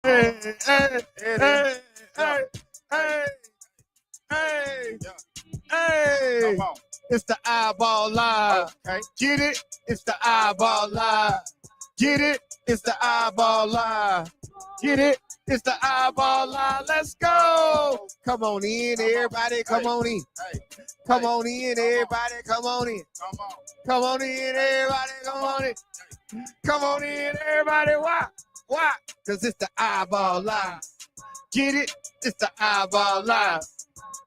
Hey, hey, hey, hey, hey, hey, hey. It's the iBall Live. Okay. Get it? It's the iBall Live. Get it? It's the iBall Live. Get it? It's the iBall Live. Let's go. Come on in, everybody. Come on in. Come on in, everybody. Come on in. Come on in, everybody. Come on in. Come on in, everybody. Why? Why? Because it's the iBall Live. Get it? It's the iBall Live.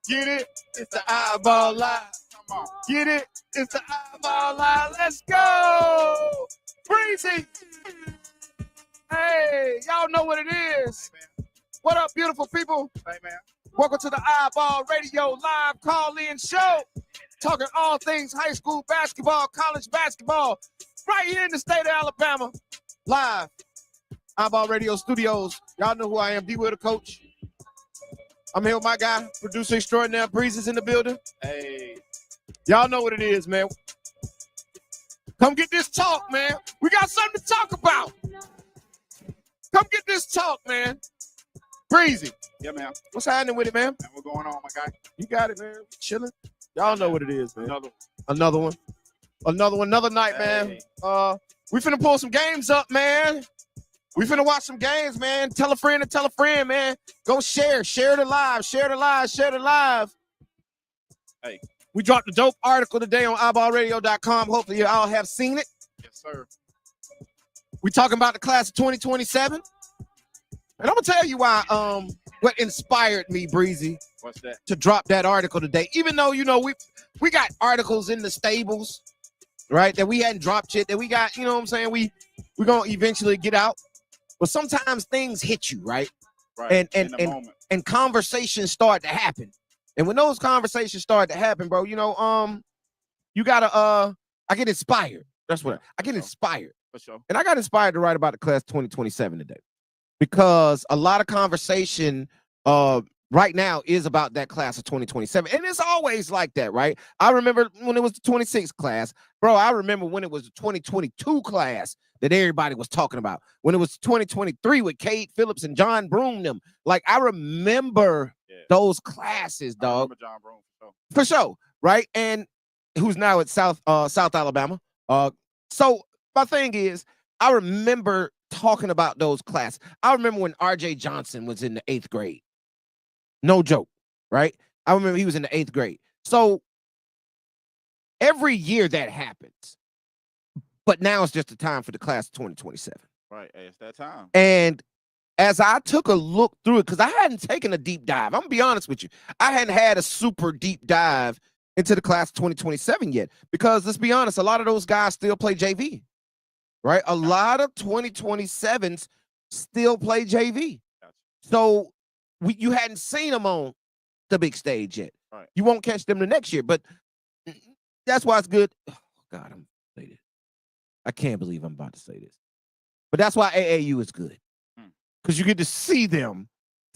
Get it? It's the iBall Live. Get it? It's the iBall Live. Let's go. Breezy. Hey, y'all know what it is. What up, beautiful people? Hey, man. Welcome to the iBall Radio Live call-in show. Talking all things high school basketball, college basketball, right here in the state of Alabama. Live. iBall Radio Studios. Y'all know who I am. D. Will, the coach. I'm here with my guy, producer extraordinaire. Breezy's in the building. Hey. Y'all know what it is, man. Come get this talk, man. We got something to talk about. Come get this talk, man. Breezy. Yeah, man. What's happening with it, man? What's going on, my guy? You got it, man. Chilling. Y'all know what it is, man. Another one. Another night, man. We finna pull some games up, man. We finna watch some games, man. Tell a friend to tell a friend, man. Go share the live, share the live. Hey. We dropped a dope article today on iBallRadio.com. Hopefully you all have seen it. Yes, sir. We talking about the class of 2027. And I'm gonna tell you why what inspired me, Breezy. What's that? To drop that article today. Even though, you know, we got articles in the stables, right? That we hadn't dropped yet, that we got, you know what I'm saying? We're gonna eventually get out. But sometimes things hit you, right? Right. And conversations start to happen. And when those conversations start to happen, bro, you know, you gotta I get inspired. That's what I get inspired. For sure. And I got inspired to write about the class 2027 today. Because a lot of conversation right now is about that class of 2027. And it's always like that, right? I remember when it was the 26th class. Bro, I remember when it was the 2022 class that everybody was talking about. When it was 2023 with Cade Phillips and John Broome them. Like, I remember those classes, dog. I remember John Broome, for sure, right? And who's now at South Alabama. So my thing is, I remember talking about those classes. I remember when RJ Johnson was in the 8th grade. No joke, right? I remember he was in the 8th grade. So every year that happens. But now it's just the time for the class of 2027. Right, it's that time. And as I took a look through it, because I hadn't taken a deep dive. I'm going to be honest with you. I hadn't had a super deep dive into the class of 2027 yet. Because let's be honest, a lot of those guys still play JV. Right? A lot of 2027s still play JV. So you hadn't seen them on the big stage yet. Right. You won't catch them the next year. But that's why it's good. Oh, God, I'm say this. I can't believe I'm about to say this. But that's why AAU is good. Because you get to see them.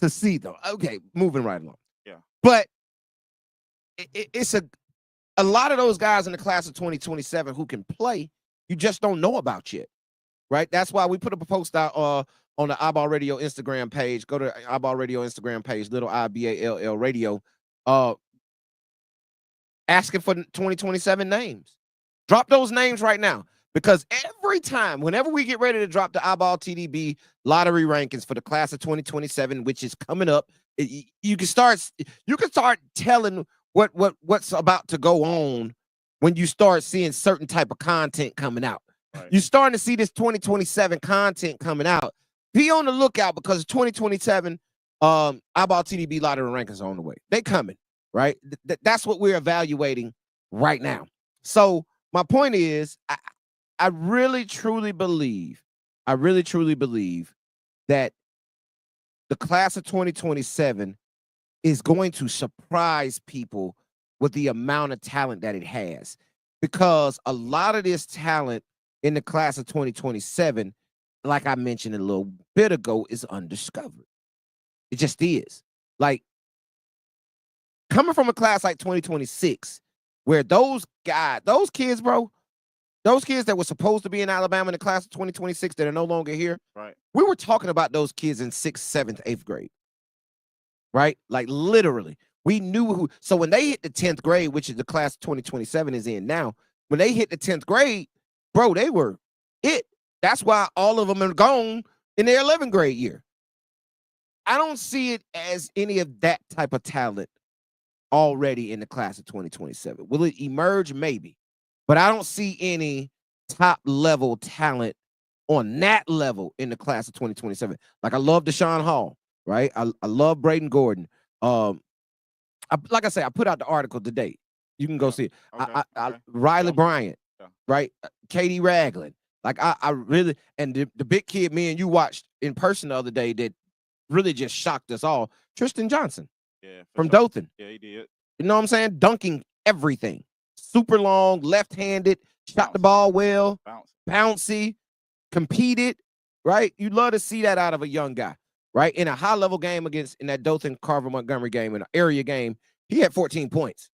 Okay, moving right along. Yeah. But it's a lot of those guys in the class of 2027 who can play, you just don't know about yet, right? That's why we put up a post out on the iBall Radio Instagram page. Go to iBall Radio Instagram page, little IBALL Radio, asking for 2027 names. Drop those names right now, because every time, whenever we get ready to drop the iBall TDB lottery rankings for the class of 2027, which is coming up, you can start telling what's about to go on when you start seeing certain type of content coming out. Right. You're starting to see this 2027 content coming out. Be on the lookout, because 2027 iBall TDB lottery rankings are on the way. They coming, right? That's what we're evaluating right now. So my point is, I really truly believe that the class of 2027 is going to surprise people with the amount of talent that it has, because a lot of this talent in the class of 2027, like I mentioned a little bit ago, is undiscovered. It just is. Like, coming from a class like 2026, where those kids, bro, Those kids that were supposed to be in Alabama in the class of 2026 that are no longer here. Right. We were talking about those kids in 6th, 7th, 8th grade. Right? Like literally. We knew who. So when they hit the 10th grade, which is the class of 2027 is in now, when they hit the 10th grade, bro, they were it. That's why all of them are gone in their 11th grade year. I don't see it as any of that type of talent already in the class of 2027. Will it emerge? Maybe. But I don't see any top level talent on that level in the class of 2027. Like I love Deshaun Hall, right? I love Braden Gordon. Like I say, I put out the article today. You can go see it. Okay. Riley Bryant, Yeah. right? Katie Ragland. Like I really, and the big kid me and you watched in person the other day that really just shocked us all. Tristan Johnson. Yeah. From sure. Dothan. Yeah, he did. You know what I'm saying? Dunking everything. Super long, left-handed, shot the ball well, bouncy, competed, right? You love to see that out of a young guy, right? In a high-level game in that Dothan Carver Montgomery game, in an area game, he had 14 points.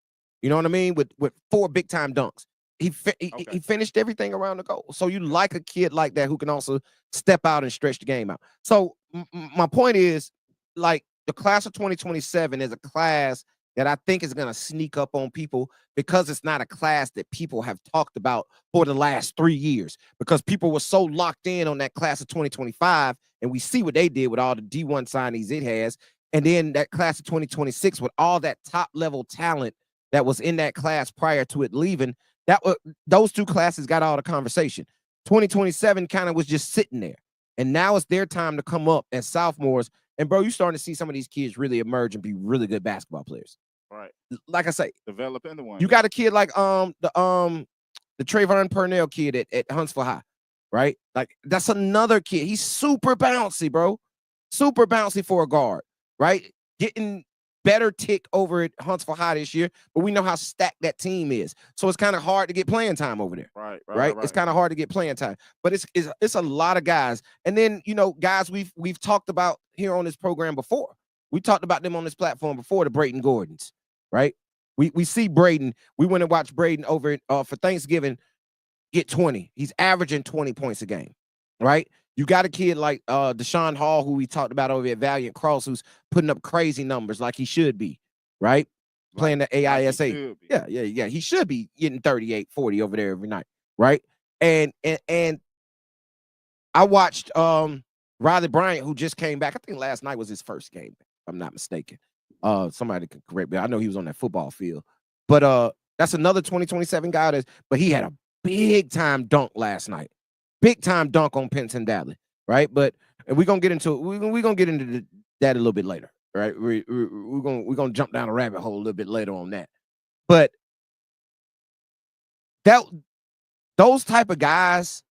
You know what I mean? With 4 big-time dunks. He finished everything around the goal. So you like a kid like that who can also step out and stretch the game out. So my point is, like, the class of 2027 is a class that I think is going to sneak up on people because it's not a class that people have talked about for the last 3 years, because people were so locked in on that class of 2025, and we see what they did with all the D1 signees it has, and then that class of 2026 with all that top-level talent that was in that class prior to it leaving. Those two classes got all the conversation. 2027 kind of was just sitting there, and now it's their time to come up as sophomores. And bro, you're starting to see some of these kids really emerge and be really good basketball players. Right. Like I say, develop into one. You got a kid like the Trayvon Purnell kid at Huntsville High, right? Like that's another kid. He's super bouncy, bro. Super bouncy for a guard, right? Getting better tick over at Huntsville High this year, but we know how stacked that team is. So it's kind of hard to get playing time over there. Right. It's kind of hard to get playing time, but it's a lot of guys. And then, you know, guys we've talked about here on this program before. We talked about them on this platform before, the Braden Gordons, right? We see Braden. We went and watched Braden over for Thanksgiving get 20. He's averaging 20 points a game, right? You got a kid like Deshaun Hall, who we talked about over at Valiant Cross, who's putting up crazy numbers like he should be, right? Playing the AISA. Yeah. He should be getting 38, 40 over there every night, right? And I watched Riley Bryant, who just came back. I think last night was his first game, if I'm not mistaken. Somebody can correct me. I know he was on that football field. But that's another 2027 guy, but he had a big-time dunk last night. Big-time dunk on Penton Daly, right? But we're gonna get into that a little bit later, right? We're gonna jump down a rabbit hole a little bit later on that. But those type of guys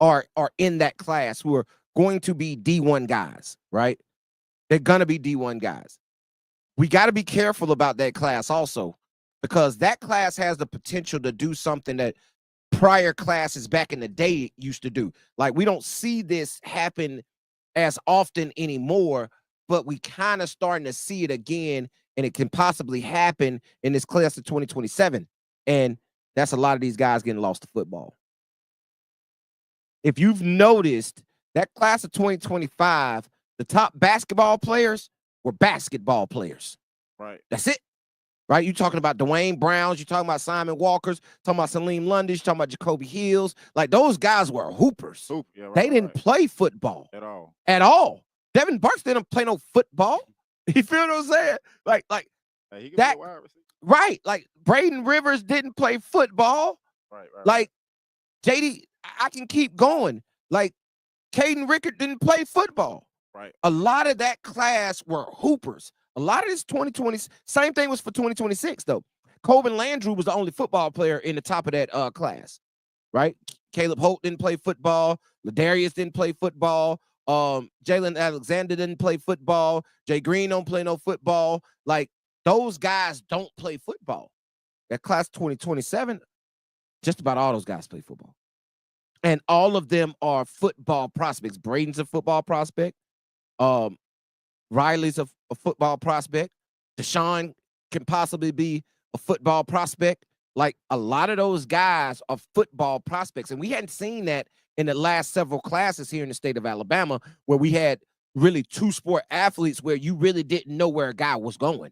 are in that class who are going to be D1 guys, right? They're gonna be D1 guys. We got to be careful about that class also, because that class has the potential to do something that prior classes back in the day used to do. Like, we don't see this happen as often anymore, but we kind of starting to see it again, and it can possibly happen in this class of 2027. And that's a lot of these guys getting lost to football. If you've noticed, that class of 2025, the top basketball players were basketball players. Right. That's it. Right? You're talking about Dwayne Browns, you're talking about Simon Walkers, talking about Salim London, you're talking about Jacoby Hills. Like, those guys were hoopers. They didn't play football at all. Devin Burks didn't play no football. You feel what I'm saying? Like he can that. Be a wide receiver. Right. Like, Braden Rivers didn't play football. Right. Like, JD, I can keep going. Like, Caden Rickard didn't play football. Right. A lot of that class were hoopers. A lot of this 2020, same thing was for 2026, though. Coben Landrew was the only football player in the top of that class, right? Caleb Holt didn't play football. Ladarius didn't play football. Jalen Alexander didn't play football. Jay Green don't play no football. Like, those guys don't play football. That class 2027, just about all those guys play football. And all of them are football prospects. Braden's a football prospect. Riley's a football prospect. Deshaun can possibly be a football prospect. like a lot of those guys are football prospects. And we hadn't seen that in the last several classes here in the state of Alabama, where we had really 2-sport athletes where you really didn't know where a guy was going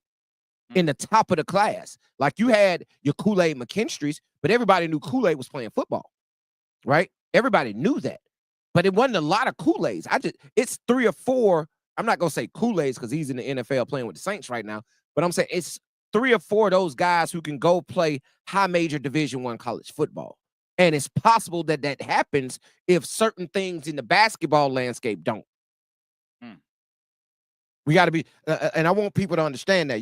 in the top of the class. Like you had your Kool-Aid McKinstry's, but everybody knew Kool-Aid was playing football, right? Everybody knew that, but it wasn't a lot of Kool-Aids. It's 3 or 4. I'm not going to say Kool-Aids because he's in the NFL playing with the Saints right now, but I'm saying it's 3 or 4 of those guys who can go play high major Division I college football. And it's possible that that happens if certain things in the basketball landscape don't. We got to be, and I want people to understand that.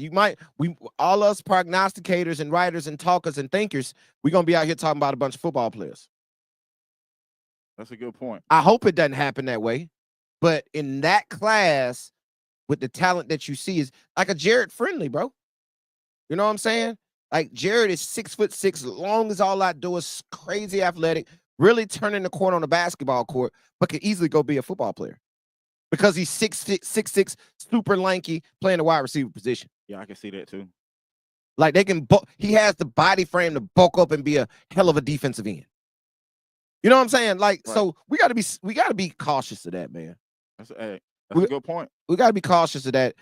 All us prognosticators and writers and talkers and thinkers, we're going to be out here talking about a bunch of football players. That's a good point. I hope it doesn't happen that way. But in that class, with the talent that you see, is like a Jared Friendly, bro. You know what I'm saying? Like Jared is 6'6", long as all I do is crazy athletic, really turning the corner on the basketball court, but could easily go be a football player. Because he's 6'6", super lanky, playing the wide receiver position. Yeah, I can see that too. Like they can, he has the body frame to bulk up and be a hell of a defensive end. You know what I'm saying? Like, right. So we gotta be cautious of that, man. That's a good point. We gotta be cautious of that.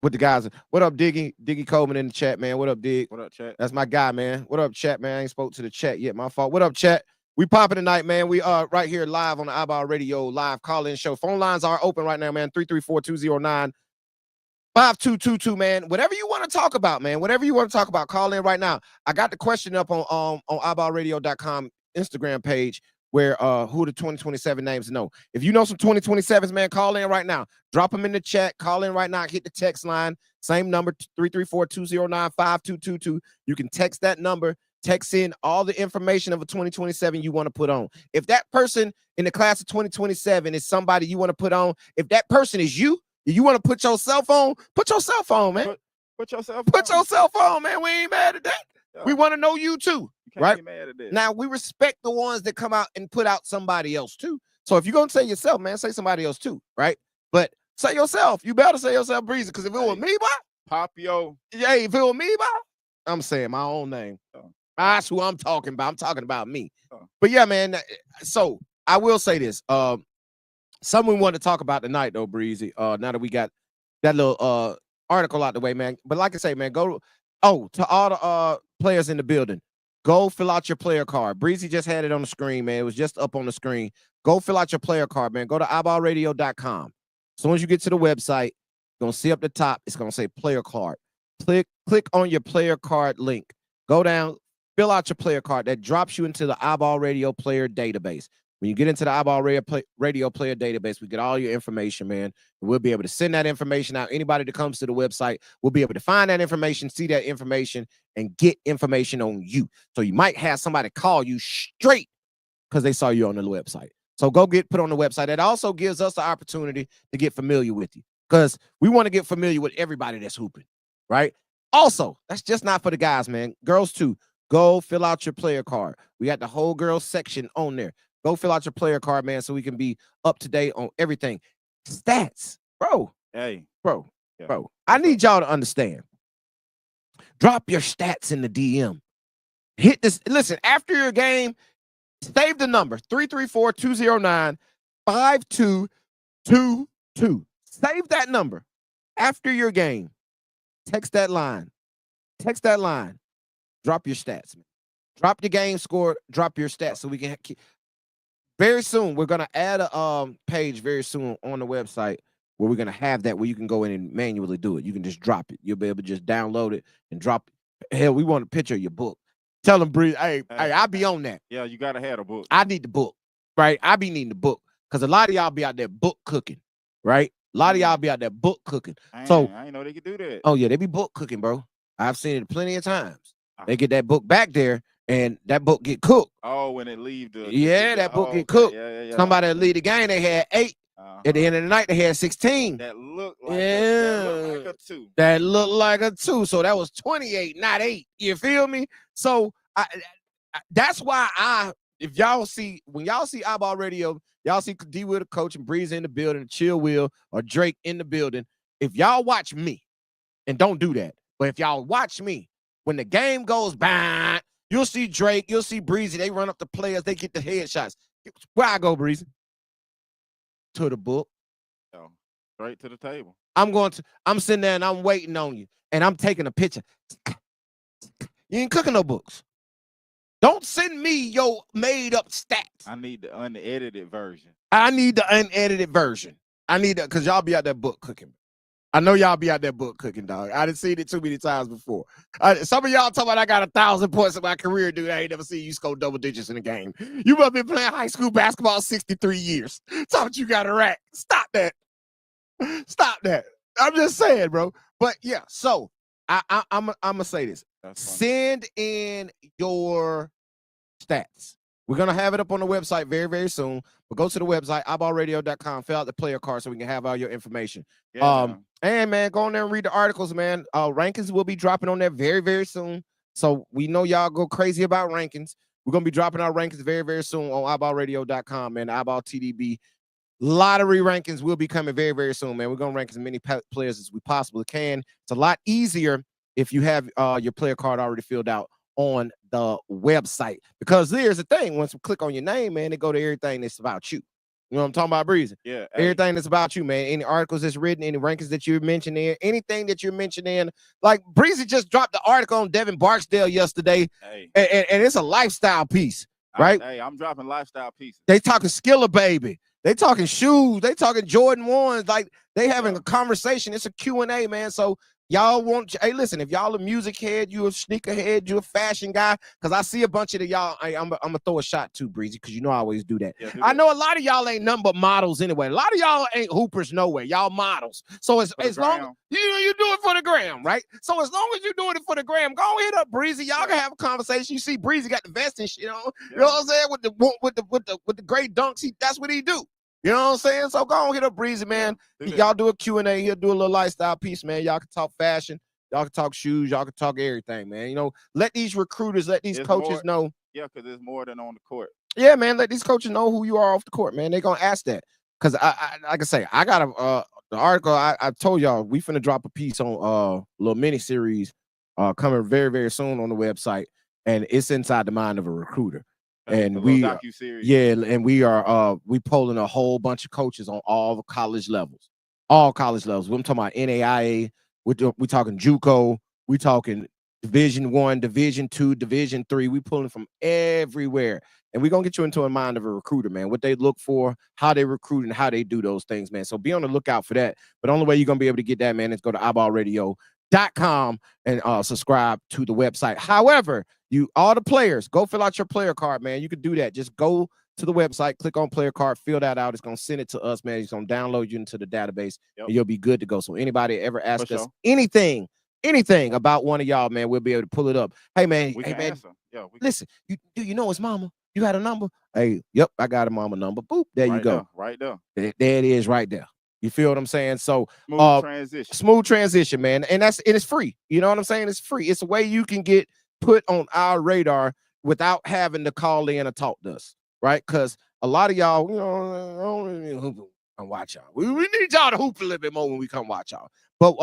With the guys. What up, Diggy Coleman in the chat, man? What up, Dig? What up, chat? That's my guy, man. What up, chat, man? I ain't spoke to the chat yet. My fault. What up, chat? We popping tonight, man. We are right here live on the iBall Radio live call-in show. Phone lines are open right now, man. 334-209-5222, man. Whatever you want to talk about, man. Whatever you want to talk about, call in right now. I got the question up on iBallRadio.com Instagram page where who the 2027 names to know. If you know some 2027s, man, call in right now. Drop them in the chat. Call in right now. Hit the text line. Same number, 334-209-5222. You can text that number. Text in all the information of a 2027 you want to put on. If that person in the class of 2027 is somebody you want to put on, if that person is you want to put your cell phone, man. Put your cell phone. Put your cell phone, man. We ain't mad at that. Yeah. We want to know you too. You can't right? be mad at this. Now, we respect the ones that come out and put out somebody else too. So if you're going to say yourself, man, say somebody else too, right? But say yourself. You better say yourself, Breezy, because if it was me, boy. Popio. Yeah, if it was me, boy, I'm saying my own name. That's who I'm talking about. I'm talking about me. But yeah, man. So I will say this. Something we want to talk about tonight, though, Breezy. Now that we got that little article out the way, man. But like I say, man, to all the players in the building, go fill out your player card. Breezy just had it on the screen, man. It was just up on the screen. Go fill out your player card, man. Go to iBallRadio.com. As soon as you get to the website, you're gonna see up the top, it's gonna say player card. Click on your player card link. Go down. Fill out your player card. That drops you into the iBall Radio player database. When you get into the iBall Radio player database, we get all your information, man. We'll be able to send that information out. Anybody that comes to the website will be able to find that information, see that information, and get information on you. So you might have somebody call you straight because they saw you on the website. So go get put on the website. That also gives us the opportunity to get familiar with you because we want to get familiar with everybody that's hooping, right? Also, that's just not for the guys, man. Girls too. Go fill out your player card. We got the whole girls section on there. Go fill out your player card, man, so we can be up to date on everything. Stats, bro. Hey, bro. I need y'all to understand. Drop your stats in the DM. Hit this. Listen, after your game, save the number 334-209-5222. Save that number after your game. Text that line. Drop your stats, man. Drop your game score. Drop your stats so we can keep. Very soon, we're going to add a page very soon on the website where we're going to have that where you can go in and manually do it. You can just drop it. You'll be able to just download it and drop it. Hell, we want a picture of your book. Tell them, Bree, hey, I'll be on that. Yeah, you got to have a book. I need the book, right? I be needing the book because a lot of y'all be out there book cooking, right? A lot of y'all be out there book cooking. I ain't know they could do that. Oh, yeah, they be book cooking, bro. I've seen it plenty of times. They get that book back there, and that book get cooked. Oh, when it leave that book get cooked. Yeah. Somebody that lead the game, they had 8. At the end of the night, they had 16. That looked like a 2. That looked like a 2. So that was 28, not 8. You feel me? So that's why if y'all see, when y'all see iBall Radio, y'all see D Will the coach and Breeze in the building, Chill Will or Drake in the building. If y'all watch me, and don't do that, but if y'all watch me, when the game goes by, you'll see Drake, you'll see Breezy. They run up the players, they get the headshots. Where I go, Breezy? To the book. Oh, straight to the table. I'm sitting there and I'm waiting on you, and I'm taking a picture. You ain't cooking no books. Don't send me your made-up stats. I need the unedited version. I need the unedited version. I need that because y'all be out there book cooking. I know y'all be out there book cooking, dog. I done seen it too many times before. Some of y'all talking about I got 1,000 points in my career, dude. I ain't never seen you score double digits in a game. You must have been playing high school basketball 63 years. Talking about you got a rack. Stop that. Stop that. I'm just saying, bro. But yeah, so I'm gonna say this. Send in your stats. We're gonna have it up on the website very, very soon. But go to the website, iBallRadio.com, fill out the player card so we can have all your information. Yeah. And man, go on there and read the articles, man. Rankings will be dropping on there very, very soon. So we know y'all go crazy about rankings. We're gonna be dropping our rankings very, very soon on iBallRadio.com, man. iBall TDB lottery rankings will be coming very, very soon, man. We're gonna rank as many players as we possibly can. It's a lot easier if you have your player card already filled out on the website, because here's the thing: once we click on your name, man, it go to everything that's about you. You know what I'm talking about, Breezy? Yeah. Everything that's about you, man. Any articles that's written, any rankings that you're mentioning, anything that you're mentioning. Like Breezy just dropped the article on Devin Barksdale yesterday, and it's a lifestyle piece, right? I'm dropping lifestyle pieces. They talking Skiller Baby. They talking shoes. They talking Jordan 1s. Like they having a conversation. It's a Q&A, man. So y'all want, hey, listen, if y'all a music head, you a sneaker head, you a fashion guy, because I see a bunch of y'all, I'm going to throw a shot too, Breezy, because you know I always do that. Yeah, I know a lot of y'all ain't nothing but models anyway. A lot of y'all ain't hoopers nowhere. Y'all models. So as long you do it for the gram, right? So as long as you're doing it for the gram, go hit up Breezy. Y'all can have a conversation. You see Breezy got the vest and shit on. You know what I'm saying? With the great dunks, that's what he do. You know what I'm saying? So go on, hit up Breezy, man. Y'all do a Q&A. He'll do a little lifestyle piece, man. Y'all can talk fashion. Y'all can talk shoes. Y'all can talk everything, man. You know, let these recruiters, let these coaches know. Yeah, because there's more than on the court. Yeah, man. Let these coaches know who you are off the court, man. They're going to ask that. Because, like I say, I got the article. I told y'all we finna drop a piece on a little mini-series coming very, very soon on the website. And it's inside the mind of a recruiter. And we and we are we polling a whole bunch of coaches on all the college levels. I'm talking about NAIA, we talking JUCO, we talking Division I, Division II, Division III. We pulling from everywhere. And we're gonna get you into a mind of a recruiter, man. What they look for, how they recruit, and how they do those things, man. So be on the lookout for that. But the only way you're gonna be able to get that, man, is go to iBallRadio.com and subscribe to the website. However, all the players, go fill out your player card, man. You can do that. Just go to the website, click on player card, fill that out. It's gonna send it to us, man. It's gonna download you into the database, and you'll be good to go. So anybody ever ask us anything about one of y'all, man, we'll be able to pull it up. Hey, man, listen, you know his mama? You got a number? Hey, yep, I got a mama number. Boop, there you go. Right there. There it is, right there. You feel what I'm saying? So smooth transition, man. And it's free. You know what I'm saying? It's free. It's a way you can get put on our radar without having to call in or talk to us, right? Because a lot of y'all, you know, come watch y'all. We need y'all to hoop a little bit more when we come watch y'all. But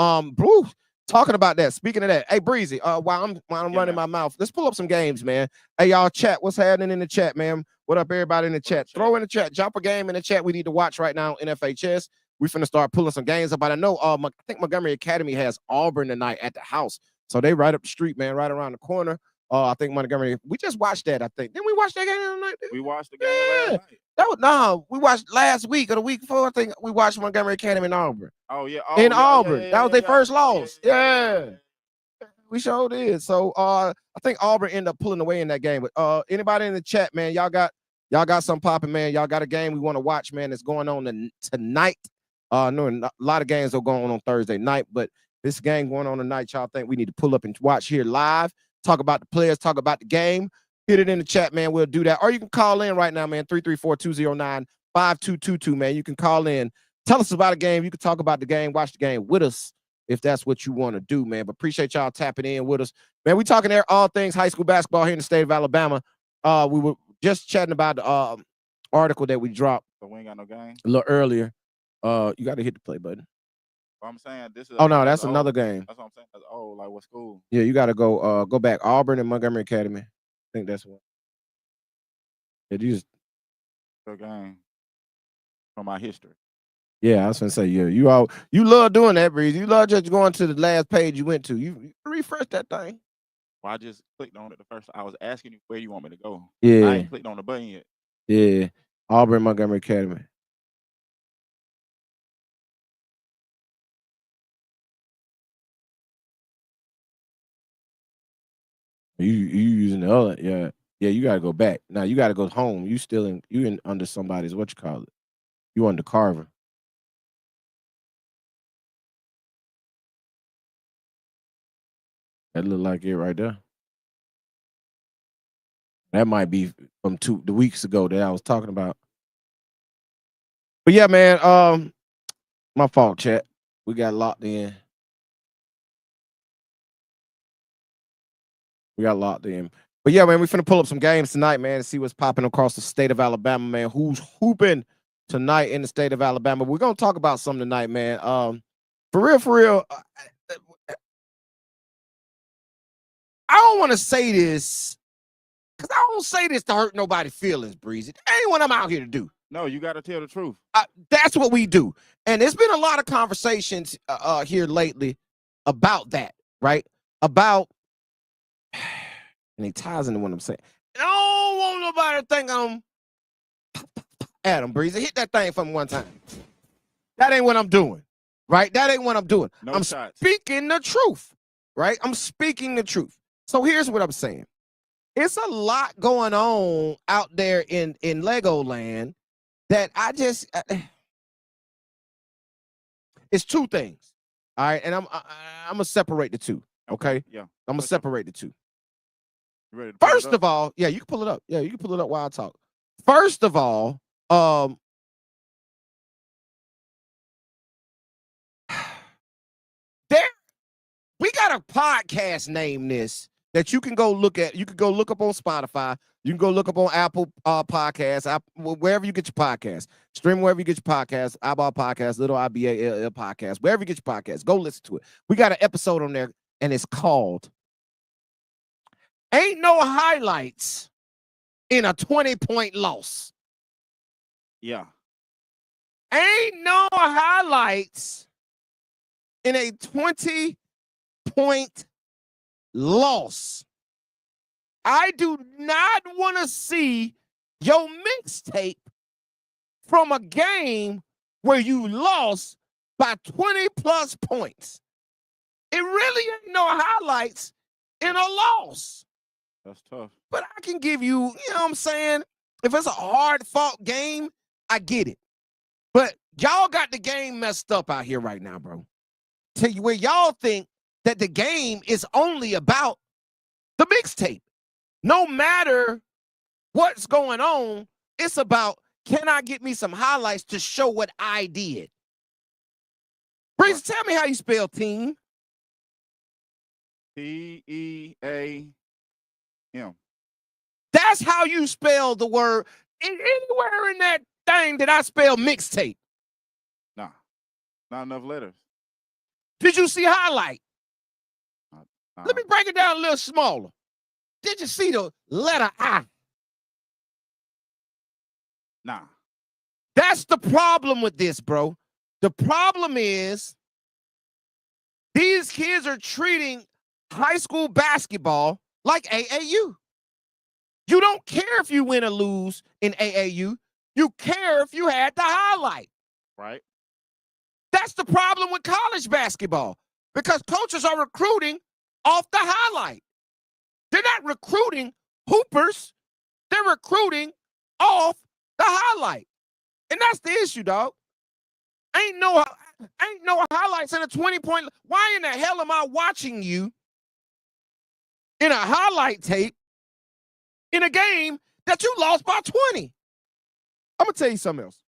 talking about that, speaking of that, hey Breezy, while I'm running my mouth, let's pull up some games, man. Hey, y'all, chat, what's happening in the chat, man? What up, everybody in the chat? Throw in the chat, jump a game in the chat we need to watch right now in FHS. We finna start pulling some games up. But I know I think Montgomery Academy has Auburn tonight at the house. So they right up the street, man, right around the corner. I think Montgomery, we just watched that, I think. Didn't we watch that game tonight? We watched the game last night. We watched last week or the week before. I think we watched Montgomery Academy in Auburn. Oh, yeah. In Auburn. That was their first loss. Yeah. We sure did. So I think Auburn ended up pulling away in that game. But anybody in the chat, man, y'all got something popping, man. Y'all got a game we want to watch, man, that's going on tonight. No, a lot of games are going on Thursday night, but this game going on tonight, y'all think we need to pull up and watch here live, talk about the players, talk about the game. Hit it in the chat, man. We'll do that. Or you can call in right now, man, 334-209-5222, man. You can call in. Tell us about a game. You can talk about the game, watch the game with us if that's what you want to do, man. But appreciate y'all tapping in with us. Man, we talking there all things high school basketball here in the state of Alabama. We were just chatting about the article that we dropped so we ain't got no game a little earlier. You got to hit the play button. I'm saying this is. Oh no, that's another game. That's what I'm saying. That's old. Like what school? Yeah, you got to go back. Auburn and Montgomery Academy. I think that's one. Yeah, you just Good game from my history. Yeah, I was gonna say, yeah, you love doing that, Breeze. You love just going to the last page you went to. You refresh that thing. Well, I just clicked on it the first. I was asking you where you want me to go. Yeah, I ain't clicked on the button yet. Yeah, Auburn Montgomery Academy. You using the other? Yeah. You gotta go back. Now you gotta go home. You in under somebody's what you call it? You under Carver. That look like it right there. That might be from the weeks ago that I was talking about. But yeah, man, my fault, chat. We got locked in. But yeah, man, we finna pull up some games tonight, man, and see what's popping across the state of Alabama, man. Who's hooping tonight in the state of Alabama? We're gonna talk about something tonight, man. For real, I don't want to say this because I don't say this to hurt nobody's feelings, Breezy. That ain't what I'm out here to do. No, you got to tell the truth. That's what we do. And there's been a lot of conversations here lately about that, right? About, and it ties into what I'm saying. I don't want nobody to think I'm Adam Breezy. Hit that thing for me one time. That ain't what I'm doing, right? That ain't what I'm doing. No I'm shots. speaking the truth, right? I'm speaking the truth. So here's what I'm saying. It's a lot going on out there in Legoland that I just it's two things. All right, and I'm gonna separate the two. Okay? Yeah. I'm gonna separate the two. You ready to pull First it up? of all, yeah, you can pull it up. Yeah, you can pull it up while I talk. First of all, we got a podcast name this that you can go look at. You can go look up on Spotify. You can go look up on Apple Podcasts, wherever you get your podcasts. Stream wherever you get your podcasts, iBall Podcast, Little IBALL Podcast, wherever you get your podcasts. Go listen to it. We got an episode on there, and it's called Ain't No Highlights in a 20-Point Loss. Yeah. Ain't no highlights in a 20-point loss. I do not want to see your mixtape from a game where you lost by 20+ points. It really ain't no highlights in a loss. That's tough. But I can give you, you know what I'm saying? If it's a hard-fought game, I get it. But y'all got the game messed up out here right now, bro. Tell you where y'all think that the game is only about the mixtape. No matter what's going on, it's about, can I get me some highlights to show what I did? Breeze, tell me how you spell team. T-E-A-M. That's how you spell the word. Anywhere in that thing did I spell mixtape? Nah, not enough letters. Did you see highlight? Nah. Let me break it down a little smaller. Did you see the letter I? Nah. That's the problem with this, bro. The problem is these kids are treating high school basketball like AAU. You don't care if you win or lose in AAU. You care if you had the highlight. Right. That's the problem with college basketball because coaches are recruiting off the highlight. They're not recruiting hoopers. They're recruiting off the highlight. And that's the issue, dog. Ain't no highlights in a 20-point. Why in the hell am I watching you in a highlight tape in a game that you lost by 20? I'm going to tell you something else.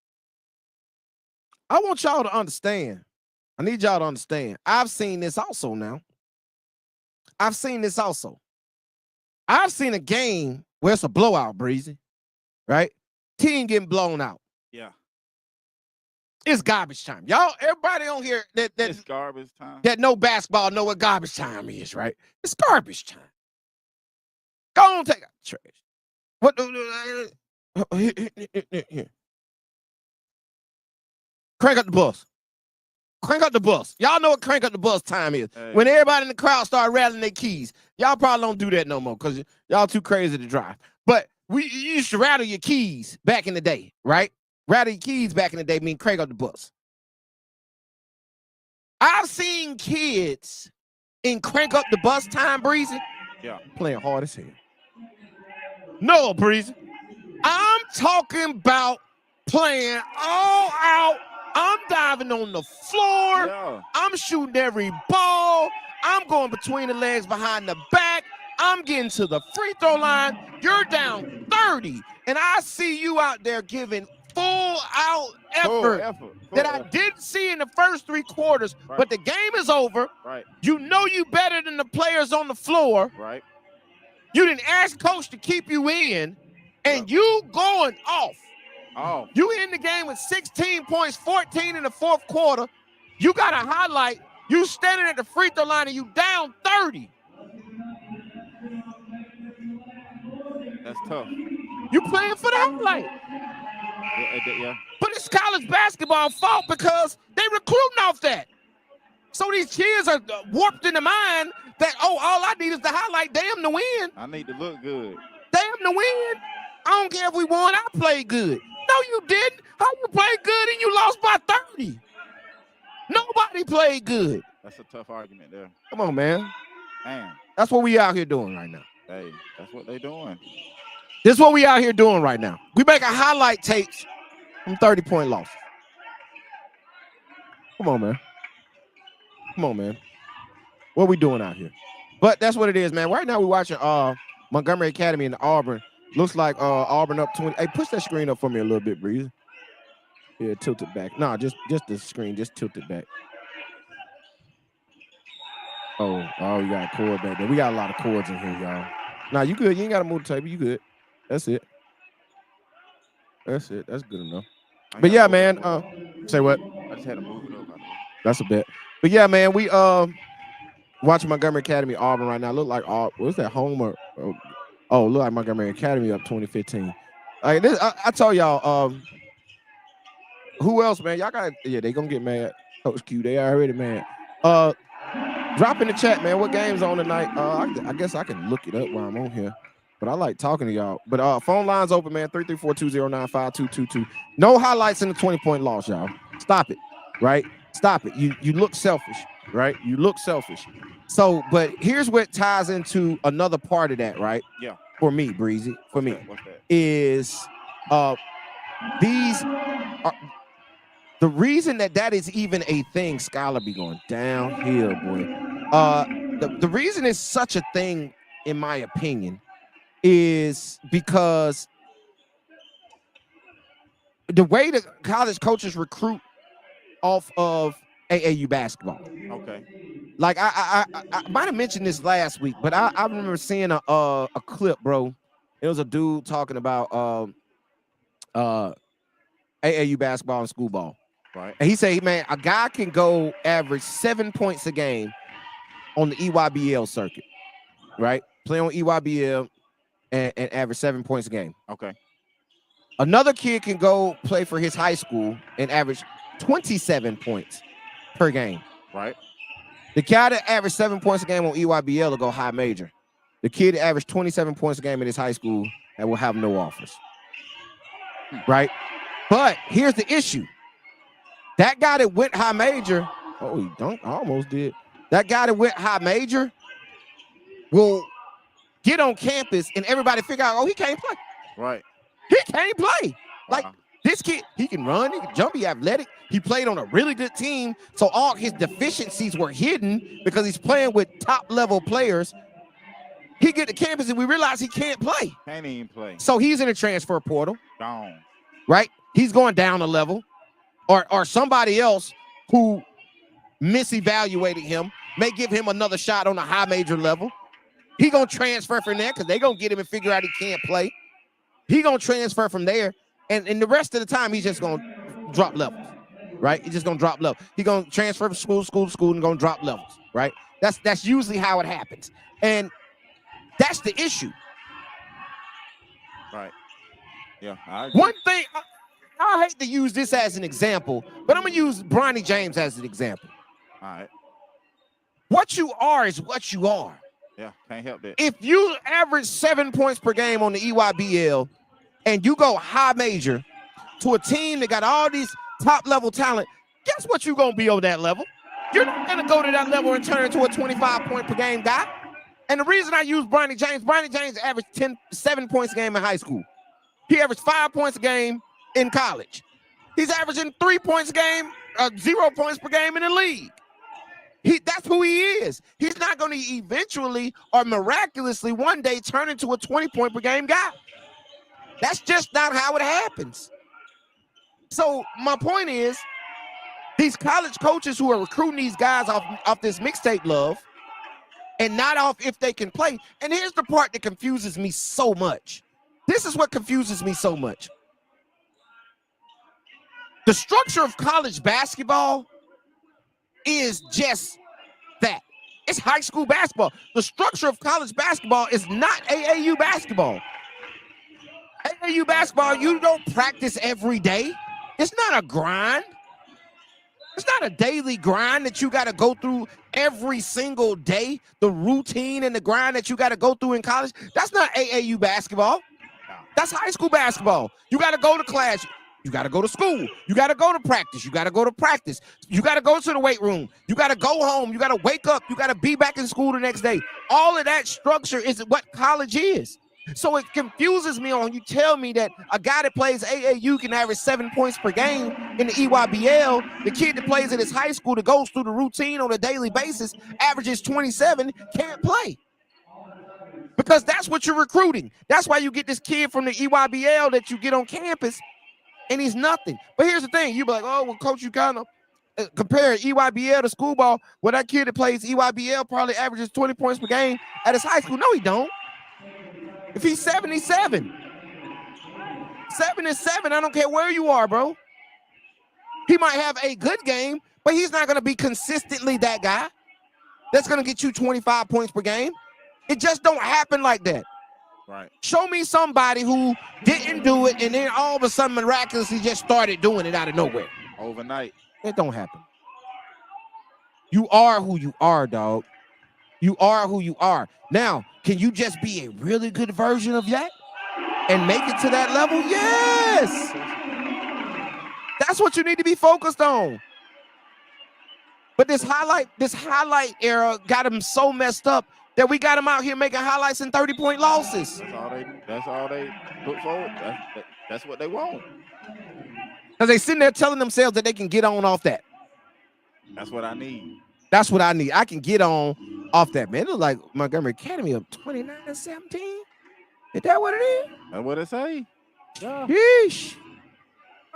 I want y'all to understand. I need y'all to understand. I've seen this also now. I've seen this also. I've seen a game where it's a blowout, Breezy, right? Team getting blown out. Yeah. It's garbage time. Y'all, everybody on here It's garbage time. that know basketball know what garbage time is, right? It's garbage time. Go on, take out the trash. What? Here. Crank up the bus. Crank up the bus. Y'all know what crank up the bus time is. Hey. When everybody in the crowd start rattling their keys. Y'all probably don't do that no more because y'all too crazy to drive. But you used to rattle your keys back in the day, right? Rattle your keys back in the day mean crank up the bus. I've seen kids in crank up the bus time, Breezy. Yeah. Playing hard as hell. No, Breezy. I'm talking about playing all out. I'm diving on the floor. Yeah. I'm shooting every ball. I'm going between the legs, behind the back. I'm getting to the free throw line. You're down 30. And I see you out there giving full out effort that I didn't see in the first 3 quarters. Right. But the game is over. Right. You know you better than the players on the floor. Right. You didn't ask coach to keep you in, and you going off. Oh. You in the game with 16 points, 14 in the 4th quarter. You got a highlight. You standing at the free throw line and you down 30. That's tough. You playing for the highlight. Yeah. But it's college basketball fault because they recruiting off that. So these kids are warped in the mind that, oh, all I need is the highlight. Damn to win. I need to look good. Damn to win. I don't care if we won. I played good. No, you didn't. How you played good and you lost by 30? Nobody played good. That's a tough argument there. Come on, man. Man. That's what we out here doing right now. Hey, that's what they doing. This is what we out here doing right now. We make a highlight tapes from 30-point losses. Come on, man. Come on, man. What we doing out here? But that's what it is, man. Right now we're watching Montgomery Academy and Auburn. Looks like Auburn up 20. Hey, push that screen up for me a little bit, Breeze. Yeah, tilt it back. Nah, just the screen. Just tilt it back. Oh, you got a cord back there. We got a lot of cords in here, y'all. Nah, you good. You ain't got to move the table. You good. That's it. That's it. That's good enough. But yeah, man. Say what? I just had to move it up. That's a bet. But yeah, man, we watching Montgomery Academy Auburn right now. Look like what's that Homer? Oh, look like Montgomery Academy up 2015. Like this, I told y'all. Who else, man? Y'all got they gonna get mad. Coach Q, they already mad. Drop in the chat, man. What game's on tonight? I guess I can look it up while I'm on here. But I like talking to y'all. But phone lines open, man. 334-209-5222. No highlights in the 20-point loss, y'all. Stop it, right? Stop it. You look selfish, right? You look selfish. So, but here's what ties into another part of that, right? Yeah. For me, Breezy, for me, What's that? is these are the reason that is even a thing. Scholar be going downhill, boy. The reason it's such a thing, in my opinion, is because the way that college coaches recruit off of AAU basketball. Okay. Like I might have mentioned this last week, but I remember seeing a clip, bro. It was a dude talking about AAU basketball and school ball. Right. And he said, man, a guy can go average 7 points a game on the EYBL circuit, right? Play on EYBL and average 7 points a game. Okay. Another kid can go play for his high school and average 27 points per game. Right. The guy that averaged 7 points a game on EYBL will go high major. The kid that averaged 27 points a game in his high school and will have no offers. Right? But here's the issue. That guy that went high major, oh, he dunked, almost did. That guy that went high major will get on campus and everybody figure out, oh, he can't play. Right. He can't play. Like, this kid, he can run, he can jump, he's athletic. He played on a really good team. So all his deficiencies were hidden because he's playing with top-level players. He get to campus and we realize he can't play. Can't even play. So he's in a transfer portal. Gone. Right? He's going down a level. Or somebody else who misevaluated him may give him another shot on a high major level. He gonna transfer from there because they gonna get him and figure out he can't play. He gonna transfer from there, and the rest of the time he's just gonna drop levels. right? He's just gonna drop level. He's gonna transfer from school to school and gonna drop levels, right? That's usually how it happens, and that's the issue. Right. Yeah. I agree. One thing, I hate to use this as an example, but I'm gonna use Bronny James as an example. All right. What you are is what you are. Yeah, can't help that. If you average 7 points per game on the EYBL and you go high major to a team that got all these top level talent, guess what you're gonna be on that level? You're not gonna go to that level and turn into a 25 point per game guy. And the reason I use Bronny James averaged 7 points a game in high school. He averaged 5 points a game in college. He's averaging 3 points a game, 0 points per game in the league. That's who he is. He's not going to eventually or miraculously one day turn into a 20 point per game guy. That's just not how it happens. So my point is, these college coaches who are recruiting these guys off this mixtape love and not off if they can play. And here's the part that confuses me so much. This is what confuses me so much. The structure of college basketball is just that. It's high school basketball. The structure of college basketball is not AAU basketball. AAU basketball, you don't practice every day. It's not a grind. It's not a daily grind that you got to go through every single day. The routine and the grind that you got to go through in college, that's not AAU basketball. That's high school basketball. You got to go to class. You got to go to school. You got to go to practice. You got to go to practice. You got to go to the weight room. You got to go home. You got to wake up. You got to be back in school the next day. All of that structure is what college is. So it confuses me when you tell me that a guy that plays AAU can average 7 points per game in the EYBL. The kid that plays at his high school that goes through the routine on a daily basis, averages 27, can't play. Because that's what you're recruiting. That's why you get this kid from the EYBL that you get on campus, and he's nothing. But here's the thing. You be like, oh, well, coach, you kind of compare EYBL to school ball. Well, that kid that plays EYBL probably averages 20 points per game at his high school. No, he don't. If he's 7, he's 7. 7 is 7. I don't care where you are, bro. He might have a good game, but he's not going to be consistently that guy that's going to get you 25 points per game. It just don't happen like that. Right. Show me somebody who didn't do it and then all of a sudden miraculously just started doing it out of nowhere. Overnight. It don't happen. You are who you are, dog. You are who you are. Now, can you just be a really good version of that and make it to that level? Yes. That's what you need to be focused on. But this highlight era got him so messed up that we got him out here making highlights in 30-point losses. That's all they put forward. That's what they want. Because they sitting there telling themselves that they can get on off that. That's what I need. That's what I need. I can get on off that, man. It look like Montgomery Academy up 29-17. Is that what it is? That's what it say. Yeah. Yeesh.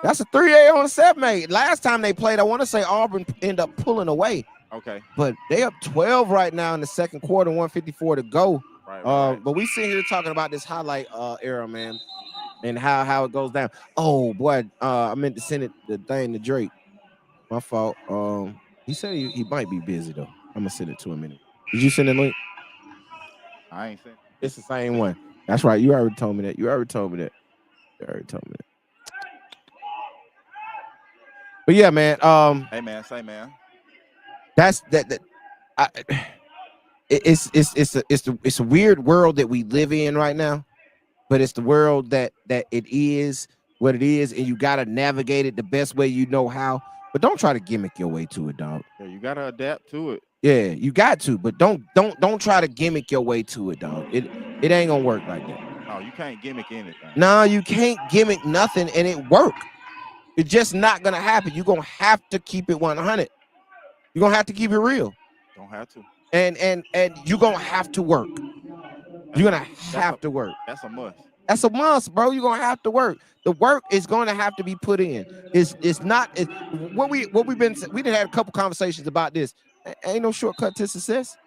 That's a 3A on a 7A. Last time they played, I want to say Auburn ended up pulling away. Okay. But they up 12 right now in the second quarter, 154 to go. Right. But we sit here talking about this highlight era, man, and how it goes down. Oh boy, I meant to send the thing to Drake. My fault. He said he might be busy though. I'm gonna send it to him in a minute. Did you send the link? I ain't sent. It's the same one. That's right. You already told me that. But yeah, man. Hey man, say man. That's that. It's a weird world that we live in right now, but it's the world that it is what it is, and you gotta navigate it the best way you know how. But don't try to gimmick your way to it, dog. Yeah, you gotta adapt to it. Yeah, you got to, but don't try to gimmick your way to it, dog. It ain't gonna work like that. No, you can't gimmick anything. No, you can't gimmick nothing and it work. It's just not gonna happen. You're gonna have to keep it 100. You're gonna have to keep it real. Don't have to. And you're gonna have to work. You're gonna have to work. That's a must. That's a must, bro. You're gonna have to work. The work is gonna have to be put in. It's not what we've been. We did have a couple conversations about this. Ain't no shortcut to success.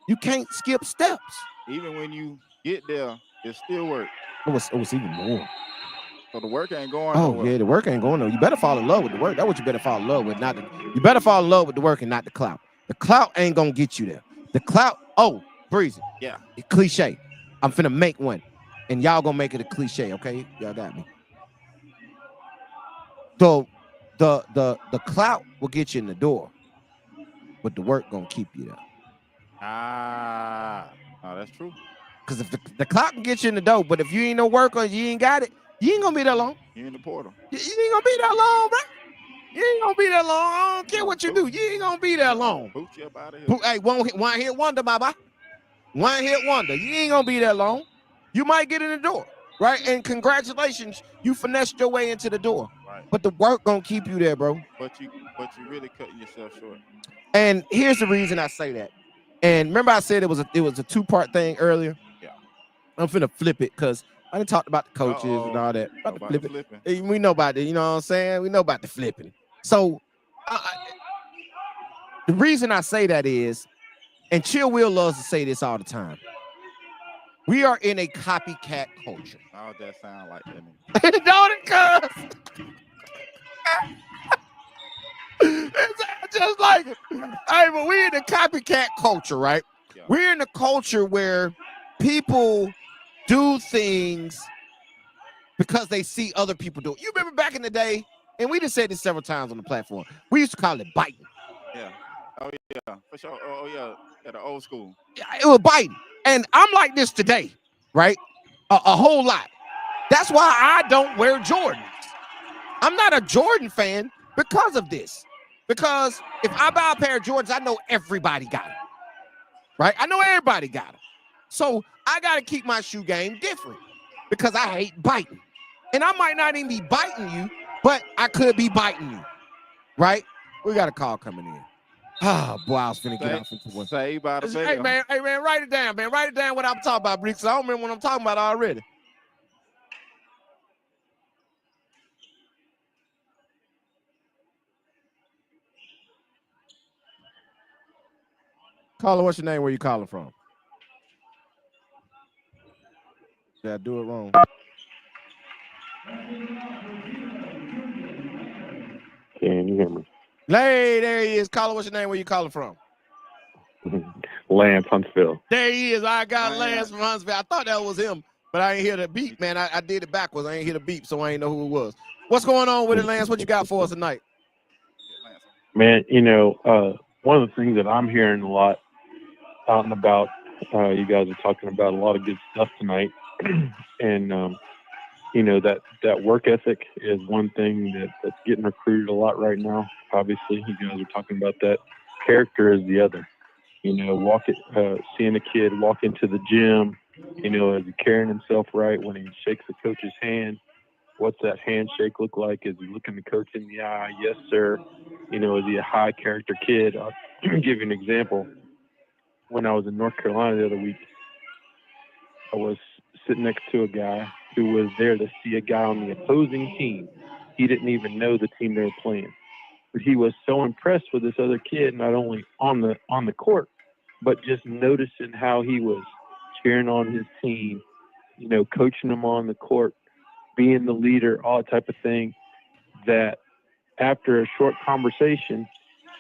You can't skip steps. Even when you get there, it's still work. It was even more. So the work ain't going Oh nowhere. yeah, the work ain't going nowhere. You better fall in love with the work. That's what you better fall in love with. You better fall in love with the work and not the clout. The clout ain't gonna get you there. The clout, Breezy. Yeah. It's cliche. I'm finna make one. And y'all gonna make it a cliche, okay? Y'all got me. So the clout will get you in the door, but the work gonna keep you there. Oh, that's true. Because if the clout can get you in the door, but if you ain't no work or you ain't got it, you ain't gonna be that long. You in the portal. You ain't gonna be that long, bro. You ain't gonna be that long. I don't care what you do. You ain't gonna be that long. Boot you up out of here. Hey, one hit wonder, bye-bye. One hit wonder. You ain't gonna be that long. You might get in the door, right? And congratulations, you finessed your way into the door. Right. But the work gonna keep you there, bro. But you really cutting yourself short. And here's the reason I say that. And remember I said it was a two-part thing earlier? Yeah. I'm finna flip it because I done talked about the coaches and all that. About the flip it. We know about it, you know what I'm saying? We know about the flipping. So the reason I say that is, and Chill Will loves to say this all the time, we are in a copycat culture. Oh, that sound like that. Don't it, cuz? It's just like it. Hey, but we're in a copycat culture, right? Yeah. We're in a culture where people do things because they see other people do it. You remember back in the day, and we just said this several times on the platform, we used to call it biting. Yeah. Oh, yeah. For sure. Oh, yeah. Yeah, the old school. Yeah, it was biting. And I'm like this today, right? A whole lot. That's why I don't wear Jordans. I'm not a Jordan fan because of this. Because if I buy a pair of Jordans, I know everybody got them, right? I know everybody got them. So I got to keep my shoe game different because I hate biting. And I might not even be biting you, but I could be biting you, right? We got a call coming in. Oh, boy, I was finna get off into one. Saved by the bell. Hey, man, write it down, man. Write it down what I'm talking about, because I don't remember what I'm talking about already. Caller, what's your name? Where you calling from? Did I do it wrong? Can you hear me? Hey, there he is. Caller, what's your name? Where you calling from? Lance Huntsville. There he is. I got Lance from Huntsville. I thought that was him, but I ain't hear the beep, man. I did it backwards. I ain't hear the beep, so I ain't know who it was. What's going on with it, Lance? What you got for us tonight? Man, one of the things that I'm hearing a lot out and about, you guys are talking about a lot of good stuff tonight. And, that work ethic is one thing that's getting recruited a lot right now. Obviously, you guys are talking about that. Character is the other. Seeing a kid walk into the gym, is he carrying himself right when he shakes the coach's hand? What's that handshake look like? Is he looking the coach in the eye? Yes, sir. Is he a high character kid? I'll give you an example. When I was in North Carolina the other week, I was sitting next to a guy who was there to see a guy on the opposing team. He didn't even know the team they were playing. But he was so impressed with this other kid, not only on the court, but just noticing how he was cheering on his team, coaching them on the court, being the leader, all that type of thing, that after a short conversation,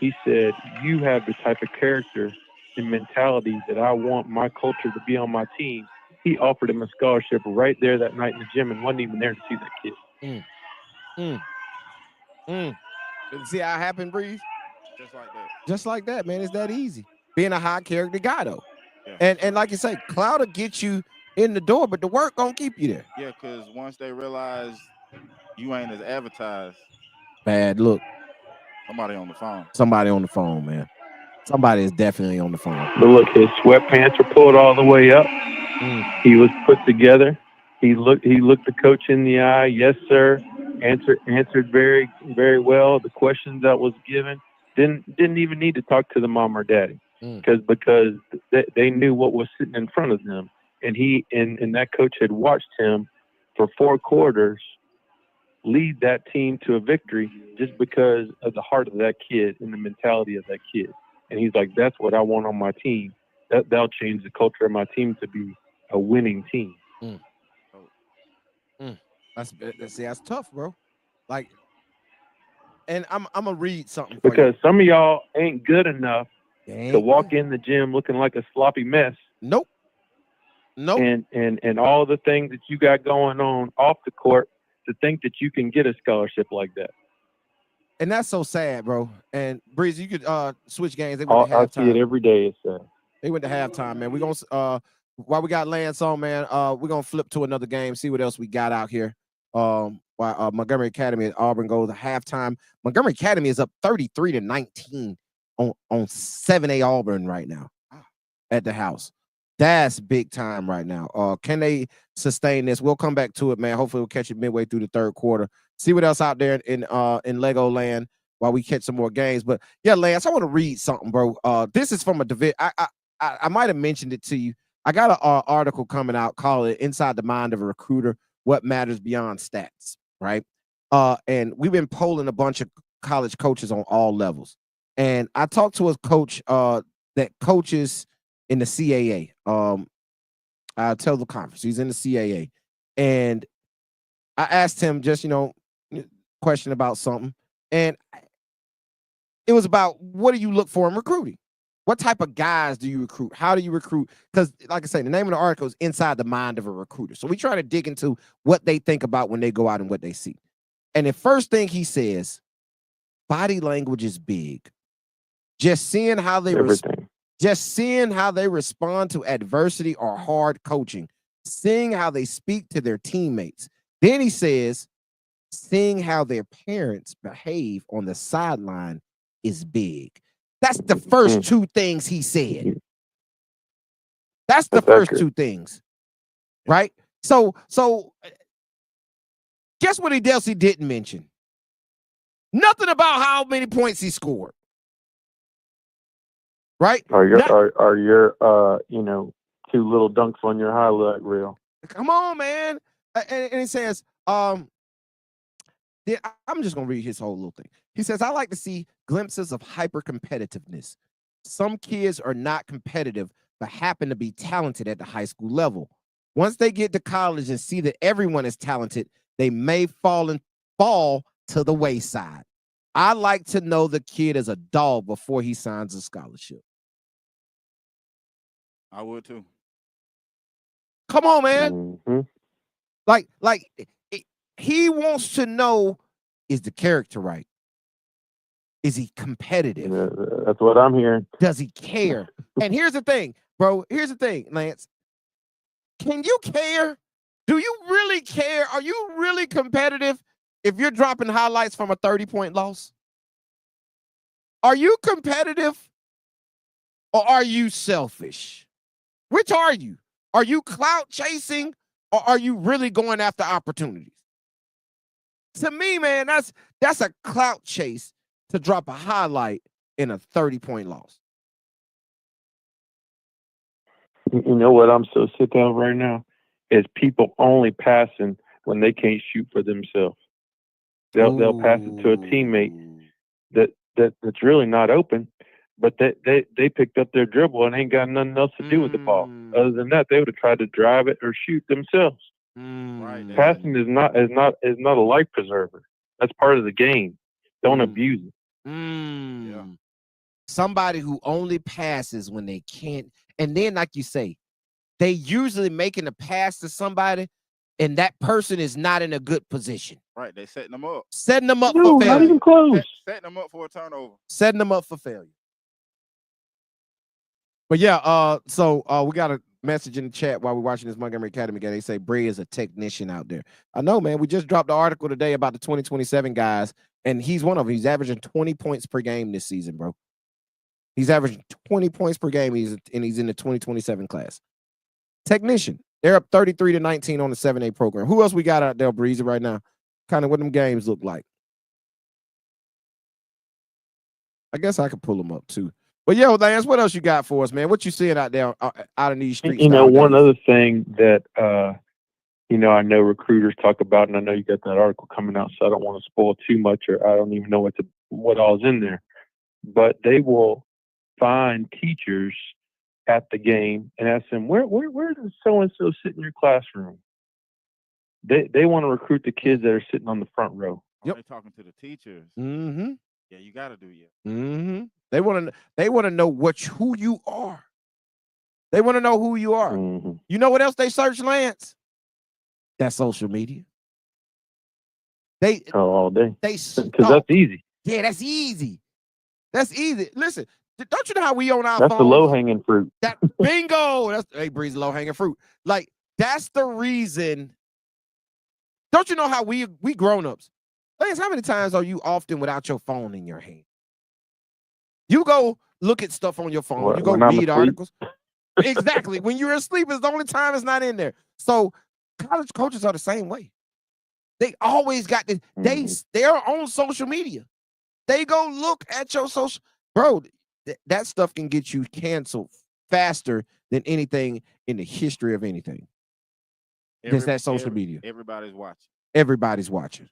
he said, you have the type of character and mentality that I want my culture to be on my team. He offered him a scholarship right there that night in the gym and wasn't even there to see that kid. See how it happened, Breeze? Just like that. Just like that, man. It's that easy. Being a high character guy, though. Yeah. And like you say, clout will get you in the door, but the work gonna keep you there. Yeah, because once they realize you ain't as advertised. Bad look. Somebody on the phone. Somebody on the phone, man. Somebody is definitely on the phone. But look, his sweatpants were pulled all the way up. He was put together. He looked the coach in the eye. Yes, sir. Answered very, very well. The questions that was given. Didn't even need to talk to the mom or daddy because they knew what was sitting in front of them. And and that coach had watched him for 4 quarters lead that team to a victory just because of the heart of that kid and the mentality of that kid. And he's like, that's what I want on my team. That'll change the culture of my team to be a winning team. That's tough, bro. Like, and I'm gonna read something for Because you. some of y'all ain't good enough to Ain't walk good. in the gym looking like a sloppy mess. Nope. And all the things that you got going on off the court to think that you can get a scholarship like that. And that's so sad, bro. And Breezy, you could switch games. They went to I see it halftime. every day. It's sad. They went to halftime, man. We're gonna while we got Lance on, man, we're gonna flip to another game, see what else we got out here. While Montgomery Academy at Auburn goes to halftime. Montgomery Academy is up 33-19 on 7A Auburn right now at the house. That's big time right now. Can they sustain this? We'll come back to it, man. Hopefully we'll catch it midway through the third quarter. See what else out there in Legoland while we catch some more games. But yeah, Lance, I want to read something, bro. This is from a division. I might have mentioned it to you. I got an article coming out called it Inside the Mind of a Recruiter, What Matters Beyond Stats, right? And we've been polling a bunch of college coaches on all levels. And I talked to a coach that coaches in the CAA. I'll tell the conference. He's in the CAA. And I asked him just, question about something. And it was about, what do you look for in recruiting? What type of guys do you recruit? How do you recruit? Because, like I said, the name of the article is Inside the Mind of a Recruiter. So we try to dig into what they think about when they go out and what they see. And the first thing he says, body language is big. Just seeing how they respond to adversity or hard coaching, seeing how they speak to their teammates. Then he says, seeing how their parents behave on the sideline is big. That's the first two things he said. That's the first two things, right? So guess what he didn't mention? Nothing about how many points he scored. Right? Are your two little dunks on your highlight reel? Come on, man. And he says, I'm just gonna read his whole little thing. He says, I like to see glimpses of hyper competitiveness. Some kids are not competitive, but happen to be talented at the high school level. Once they get to college and see that everyone is talented, they may fall to the wayside. I like to know the kid is a dog before he signs a scholarship. I would too. Come on, man. Like he wants to know, is the character right? Is he competitive? That's what I'm hearing. Does he care? And here's the thing, bro. Here's the thing, Lance. Can you care? Do you really care? Are you really competitive if you're dropping highlights from a 30-point loss? Are you competitive or are you selfish? Which are you? Are you clout chasing or are you really going after opportunities? To me, man, that's a clout chase to drop a highlight in a 30-point loss. You know what I'm so sick of right now is people only passing when they can't shoot for themselves. They'll pass it to a teammate that's really not open, but they picked up their dribble and ain't got nothing else to do with the ball. Other than that, they would have tried to drive it or shoot themselves. Right. Passing is not a life preserver. That's part of the game. Don't abuse it. Yeah. Somebody who only passes when they can't, and then like you say, they usually making a pass to somebody, and that person is not in a good position. Right. They setting them up. Setting them up No, for failure. not even close. Setting them up for a turnover. Setting them up for failure. But yeah, so we got a message in the chat while we're watching this Montgomery Academy game. They say Bray is a technician out there. I know, man. We just dropped the article today about the 2027 guys, and he's one of them. He's averaging 20 points per game this season, bro. He's averaging 20 points per game. He's in the 2027 class. Technician. They're up 33-19 on the 7A program. Who else we got out there, Breezy, right now? Kind of what them games look like. I guess I could pull them up too. But yo, Lance, what else you got for us, man? What you seeing out there out in these streets? One other thing that I know recruiters talk about, and I know you got that article coming out, so I don't want to spoil too much, or I don't even know what all's in there. But they will find teachers at the game and ask them, where does so and so sit in your classroom? they want to recruit the kids that are sitting on the front row. Yep. They're talking to the teachers. Mm-hmm. Yeah, you got to do it. Mm-hmm. They want to know who you are. They want to know who you are. Mm-hmm. You know what else they search, Lance? That's social media. All day. Because that's easy. Yeah, that's easy. That's easy. Listen, don't you know how we on our That's phones? the low-hanging fruit. That bingo. That's Breeze, low-hanging fruit. Like, that's the reason. Don't you know how we grown-ups? Lance, how many times are you often without your phone in your hand? You go look at stuff on your phone. You go read articles. Exactly. When you're asleep, it's the only time it's not in there. So college coaches are the same way. They always got this. They're on social media. They go look at your social. Bro, that stuff can get you canceled faster than anything in the history of anything. It's that social media. Everybody's watching. Everybody's watching.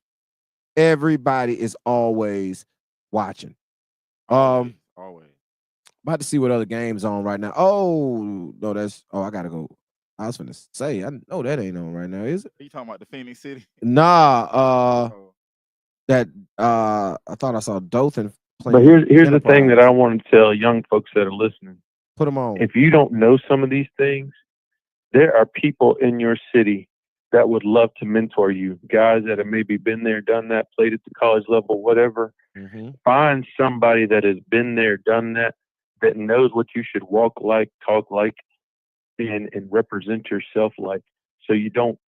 Everybody is always watching. Always. About to see what other games on right now. Oh, no, I gotta go. I was finna say, I know that ain't on right now, is it? Are you talking about the Phoenix City? Nah, I thought I saw Dothan playing. But here's the thing that I want to tell young folks that are listening. Put them on. If you don't know some of these things, there are people in your city that would love to mentor you. Guys that have maybe been there, done that, played at the college level, whatever. Mm-hmm. Find somebody that has been there, done that knows what you should walk like, talk like, and represent yourself like, so you don't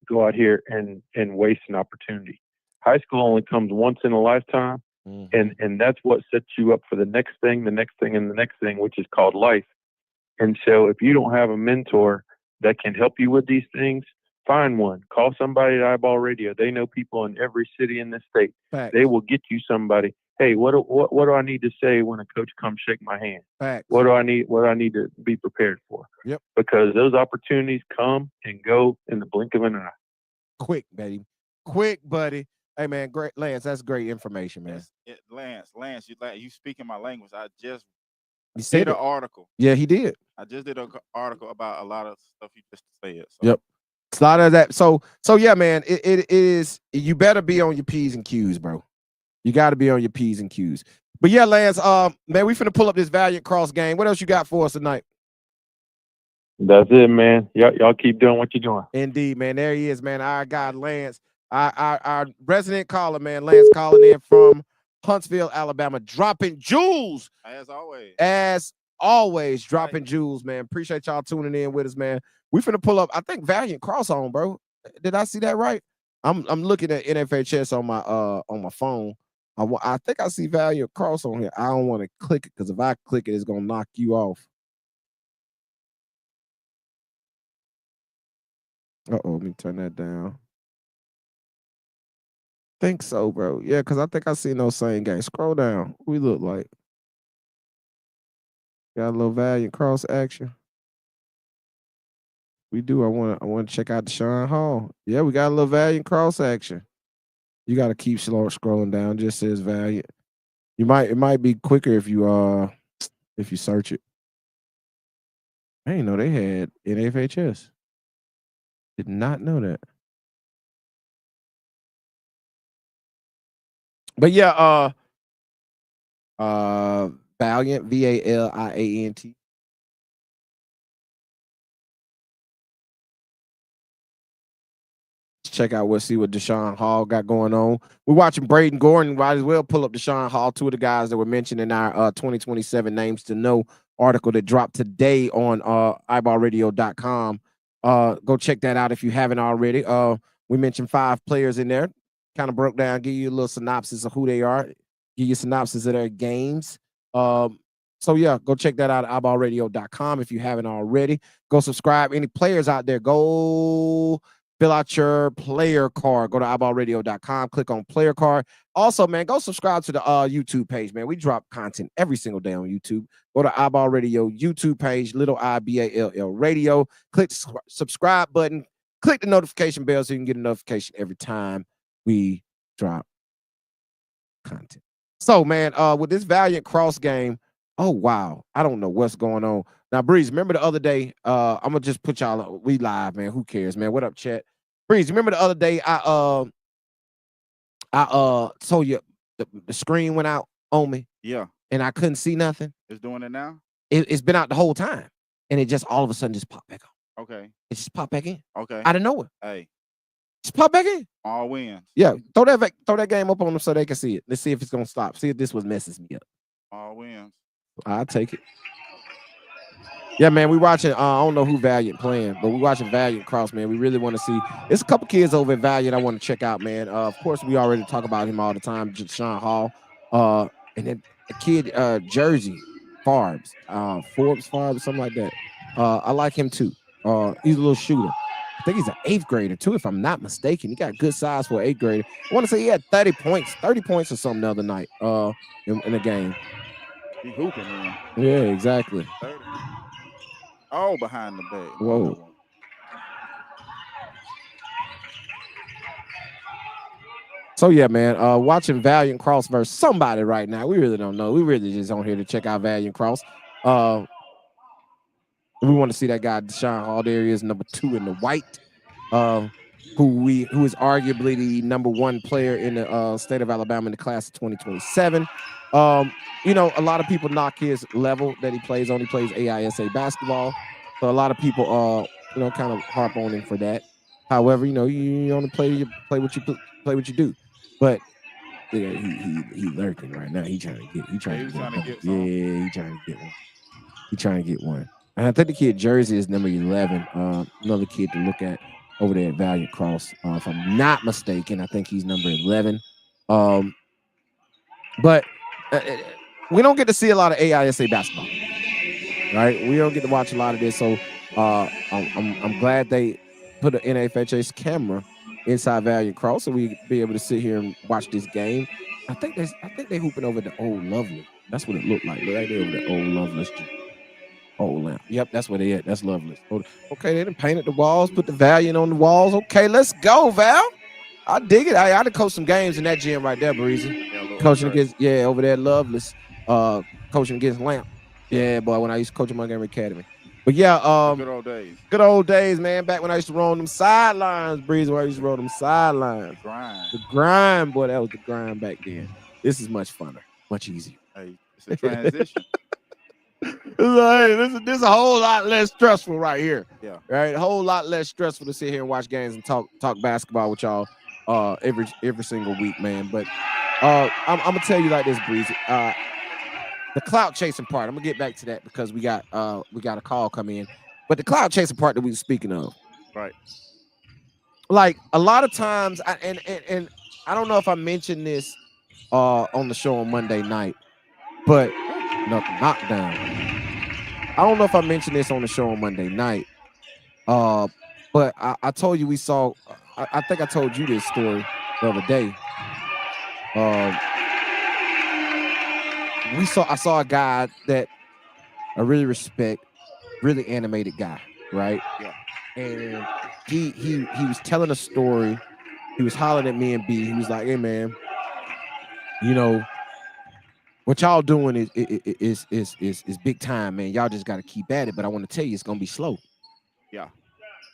go out here and waste an opportunity. High school only comes once in a lifetime, and that's what sets you up for the next thing, and the next thing, which is called life. And so if you don't have a mentor that can help you with these things, find one. Call somebody at iBall Radio. They know people in every city in this state. Facts. They will get you somebody. Hey, what do I need to say when a coach comes shake my hand? Facts. What do I need to be prepared for? Yep. Because those opportunities come and go in the blink of an eye. Quick, baby. Quick, buddy. Hey, man, great, Lance. That's great information, man. Lance, you speaking my language. I just did an article. Yeah, he did. I just did an article about a lot of stuff you just said. So. Yep. It's a lot of that. So yeah, man, it is. You better be on your P's and Q's, bro. You got to be on your P's and Q's. But yeah, Lance, man, we finna pull up this Valiant Cross game. What else you got for us tonight? That's it, man. Y'all keep doing what you're doing. Indeed, man. There he is, man. Our guy, Lance, our resident caller, man. Lance calling in from Huntsville, Alabama, dropping jewels. As always, dropping jewels, man. Appreciate y'all tuning in with us, man. We finna pull up, I think, Valiant Cross on, bro. Did I see that right? I'm looking at NFHS on my phone. I think I see Valiant Cross on here. I don't want to click it because if I click it, it's gonna knock you off. Let me turn that down. Think so, bro. Yeah, because I think I seen those same games. Scroll down. What we look like? Got a little Valiant Cross action. We do. I want to check out Deshaun Hall. Yeah, we got a little Valiant Cross action. You got to keep scrolling down. Just says Valiant. It might be quicker if you search it. I didn't know they had NFHS. Did not know that. But yeah, Valiant, VALIANT. Check out see what Deshaun Hall got going on. We're watching Braden Gordon. Might as well pull up Deshaun Hall, two of the guys that were mentioned in our 2027 Names to Know article that dropped today on iBallRadio.com. Go check that out if you haven't already. We mentioned 5 players in there. Kind of broke down, give you a little synopsis of who they are, give you a synopsis of their games. So yeah, go check that out at iBallRadio.com if you haven't already. Go subscribe. Any players out there, go fill out your player card. Go to iBallRadio.com, click on player card. Also, man, go subscribe to the YouTube page, man. We drop content every single day on YouTube. Go to iBall Radio YouTube page, little IBALL Radio. Click the subscribe button. Click the notification bell so you can get a notification every time we drop content. So, man, with this Valiant Cross game, oh, wow. I don't know what's going on. Now, Breeze, remember the other day, I'm going to just put y'all, we live, man. Who cares, man? What up, chat? Breeze, remember the other day I told you the screen went out on me. Yeah. And I couldn't see nothing. It's doing it now? It's been out the whole time. And it just all of a sudden just popped back on. Okay. It just popped back in. Okay. Out of nowhere. Hey. Just pop back in. All wins. Yeah. Throw that game up on them so they can see it. Let's see if it's gonna stop. See if this was messes me up. All wins. I'll take it. Yeah, man, we watching. I don't know who Valiant playing, but we watching Valiant Cross, man. We really want to see. There's a couple kids over at Valiant I want to check out, man. Of course, we already talk about him all the time, Sean Hall. And then a kid, Jersey Forbes, something like that. I like him too. He's a little shooter. I think he's an 8th grader too, if I'm not mistaken. He got good size for an 8th grader. I want to say he had 30 points or something the other night. In the game. He hooping, man. Yeah, exactly. 30. Oh, behind the back. Whoa. So yeah, man. Watching Valiant Cross versus somebody right now. We really don't know. We really just on here to check out Valiant Cross. We want to see that guy, Deshaun Hall. There he is, number 2 in the white. Who is arguably the number 1 player in the state of Alabama in the class of 2027. You know, a lot of people knock his level that he plays on. He plays AISA basketball. So a lot of people you know, kind of harp on him for that. However, you know, you only play what you do. But yeah, he lurking right now. He trying to get one. And I think the kid Jersey is number 11. Another kid to look at over there at Valiant Cross. If I'm not mistaken, I think he's number 11. But we don't get to see a lot of AISA basketball, right? We don't get to watch a lot of this. So I'm glad they put an NFHS camera inside Valiant Cross so we be able to sit here and watch this game. I think they hooping over the old Lovely. That's what it looked like. Right there over the old Lovelace. Old lamp. Yep, that's where they at. That's Lovelace. Okay, they done painted the walls, put the Valiant on the walls. Okay, let's go, Val. I dig it. I done coach some games in that gym right there, Breezy. Coaching against, over there, Lovelace. Coaching against Lamp. Yeah, boy, when I used to coach at Montgomery Academy. But yeah, good old days. Good old days, man. Back when I used to roll them sidelines, Breezy, where I used to roll them sidelines. The grind, boy, that was the grind back then. This is much funner, much easier. Hey, it's a transition. This is a whole lot less stressful right here. Yeah. Right. A whole lot less stressful to sit here and watch games and talk basketball with y'all every single week, man. But I'm gonna tell you like this, Breezy. The clout chasing part. I'm gonna get back to that because we got a call come in. But the clout chasing part that we were speaking of. Right. Like a lot of times, and I don't know if I mentioned this on the show on Monday night, but knockdown. I don't know if I mentioned this on the show on Monday night, but I told you we saw. I think I told you this story the other day. I saw a guy that I really respect, really animated guy, right? Yeah. And he was telling a story. He was hollering at me and B. He was like, "Hey man, you know, what y'all doing is big time, man. Y'all just got to keep at it. But I want to tell you, it's gonna be slow." Yeah.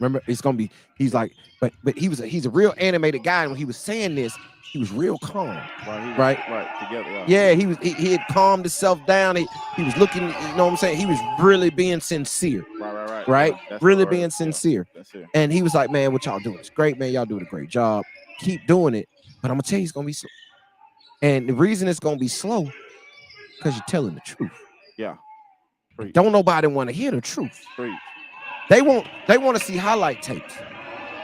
Remember, it's gonna be. He's like, but he's a real animated guy, and when he was saying this, he was real calm. Right. Together. Yeah. He had calmed himself down. He was looking. You know what I'm saying? He was really being sincere. Right. Really being sincere. Yeah, and he was like, "Man, what y'all doing? It's great, man. Y'all doing a great job. Keep doing it. But I'm gonna tell you, it's gonna be slow. And the reason it's gonna be slow, because you're telling the truth. Yeah. Don't nobody want to hear the truth. Preach. They want to see highlight tapes.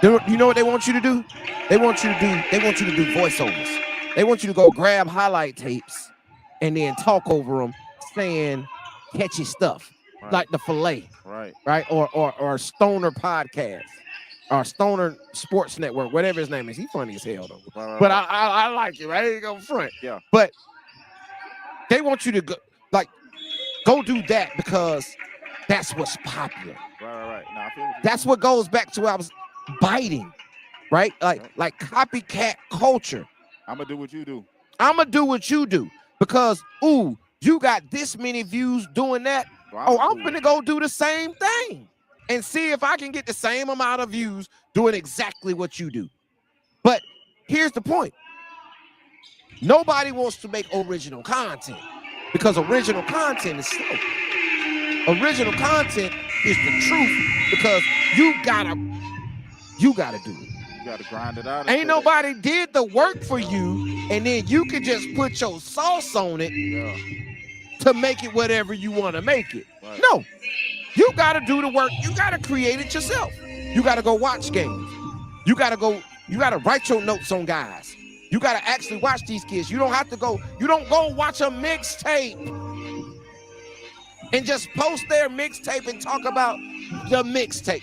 You know what they want you to do? They want you to do voiceovers. They want you to go grab highlight tapes and then talk over them, saying catchy stuff like the Filet, right, or Stoner Podcast, or Stoner Sports Network, whatever his name is. He funny as hell though, but I like it. Right, go front. Yeah, but they want you to go do that because that's what's popular. Right. No, I feel that's what goes back to I was biting, right? Like copycat culture. I'm gonna do what you do. I'm gonna do what you do because you got this many views doing that. Well, I'm gonna go do the same thing. and see if I can get the same amount of views doing exactly what you do. But here's the point. Nobody wants to make original content because original content is slow. Original content is the truth because you gotta do it. You gotta grind it out. Ain't nobody did the work for you, and then you can just put your sauce on it to make it whatever you want to make it. Right. No, you gotta do the work. You gotta create it yourself. You gotta go watch games. You gotta write your notes on guys. You gotta actually watch these kids. You don't go watch a mixtape and just post their mixtape and talk about the mixtape.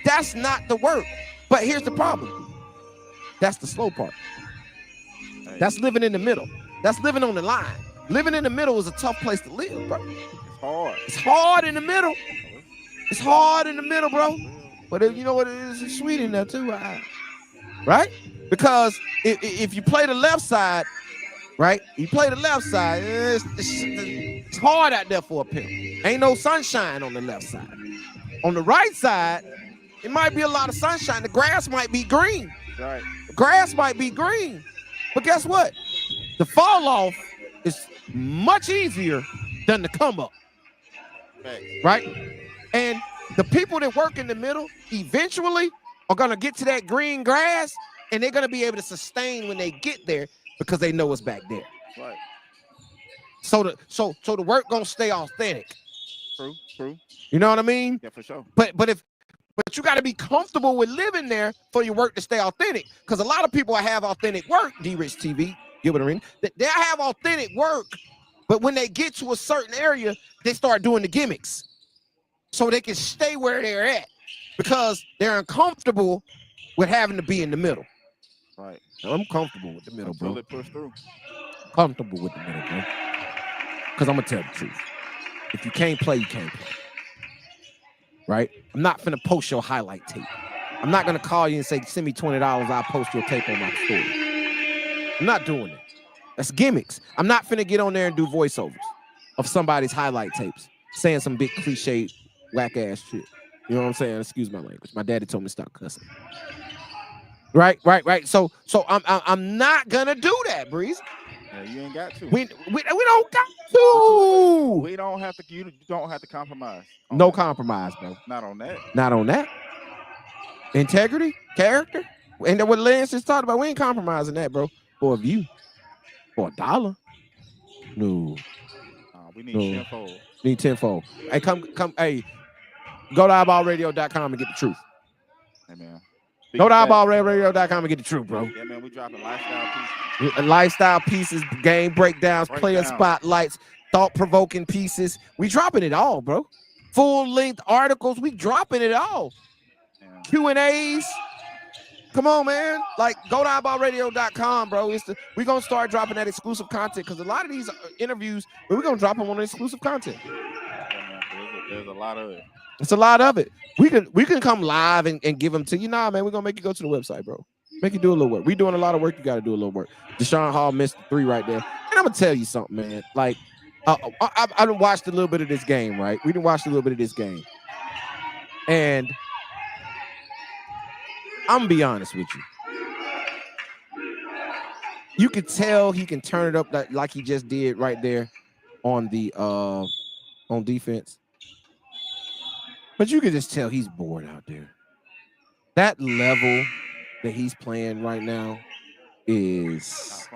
That's not the work. But here's the problem. That's the slow part. That's living in the middle. That's living on the line. Living in the middle is a tough place to live, bro. It's hard. It's hard in the middle. It's hard in the middle, bro. But you know what it is? It's sweet in there too, right? Because if you play the left side, right? You play the left side, it's hard out there for a pimp. Ain't no sunshine on the left side. On the right side, it might be a lot of sunshine. The grass might be green. Right. The grass might be green. But guess what? The fall off is much easier than the come up. Right? And the people that work in the middle eventually are going to get to that green grass, and they're going to be able to sustain when they get there because they know what's back there. Right. So the work going to stay authentic. True. You know what I mean? Yeah, for sure. But you got to be comfortable with living there for your work to stay authentic. Because a lot of people have authentic work, D-Rich TV, give it a ring. They have authentic work, but when they get to a certain area, they start doing the gimmicks so they can stay where they're at because they're uncomfortable with having to be in the middle. Right. Now, I'm comfortable with the middle, bro. Until it push through. Comfortable with the middle, bro. Because I'm going to tell the truth. If you can't play, you can't play. Right? I'm not finna post your highlight tape. I'm not gonna call you and say, send me $20, I'll post your tape on my story. I'm not doing that. That's gimmicks. I'm not finna get on there and do voiceovers of somebody's highlight tapes, saying some big cliche, whack ass shit. You know what I'm saying? Excuse my language. My daddy told me to stop cussing. Right. So I'm not gonna do that, Breeze. Yeah, you ain't got to. We don't got to. We don't have to. You don't have to compromise. No compromise, bro. Not on that. Not on that. Integrity, character, and what Lance just talked about. We ain't compromising that, bro. For a view, for $1. No. We need tenfold. Need tenfold. Hey, come. Hey, go to iBallRadio.com and get the truth. Hey, man. Go to iBallRadio.com and get the truth, bro. Yeah, man. We dropping lifestyle pieces, game breakdowns, player spotlights, thought-provoking pieces. We dropping it all, bro. Full-length articles. We dropping it all. Yeah. Q&As. Come on, man. Like, go to iBallRadio.com, bro. We're going to start dropping that exclusive content because a lot of these interviews, we're going to drop them on exclusive content. Yeah, there's a lot of it. It's a lot of it. We can come live and give them to you. Nah, man, we're going to make you go to the website, bro. Make you do a little work. We doing a lot of work. You got to do a little work. Deshaun Hall missed the 3 right there. And I'm going to tell you something, man. Like, I done watched a little bit of this game, right? We done watched a little bit of this game. And I'm going to be honest with you. You could tell he can turn it up like he just did right there on the on defense. But you can just tell he's bored out there. That level that he's playing right now is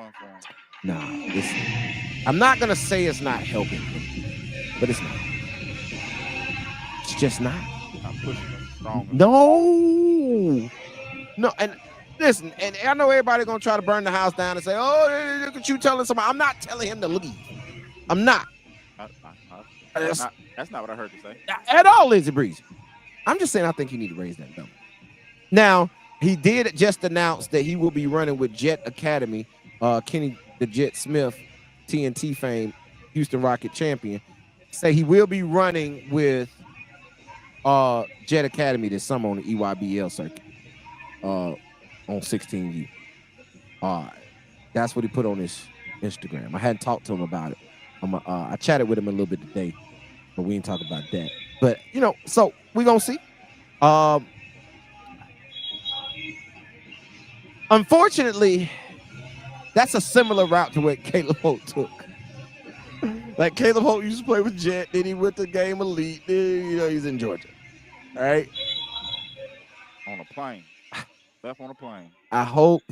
I'm not gonna say it's not helping him, but it's not. It's just not. I'm pushing him strong. No, and listen, and I know everybody gonna try to burn the house down and say, "Oh, look at you telling somebody." I'm not telling him to leave. I'm not. That's not what I heard you say. At all, Lindsey Breeze. I'm just saying I think you need to raise that number. Now, he did just announce that he will be running with Jet Academy, Kenny the Jet Smith, TNT fame, Houston Rocket champion. Say he will be running with Jet Academy this summer on the EYBL circuit on 16U. That's what he put on his Instagram. I hadn't talked to him about it. I chatted with him a little bit today, but we ain't talking about that. But so we're gonna see. Unfortunately, that's a similar route to what Caleb Holt took. Like Caleb Holt used to play with Jet, then he went to Game Elite, then he's in Georgia. All right. On a plane. Left on a plane. I hope.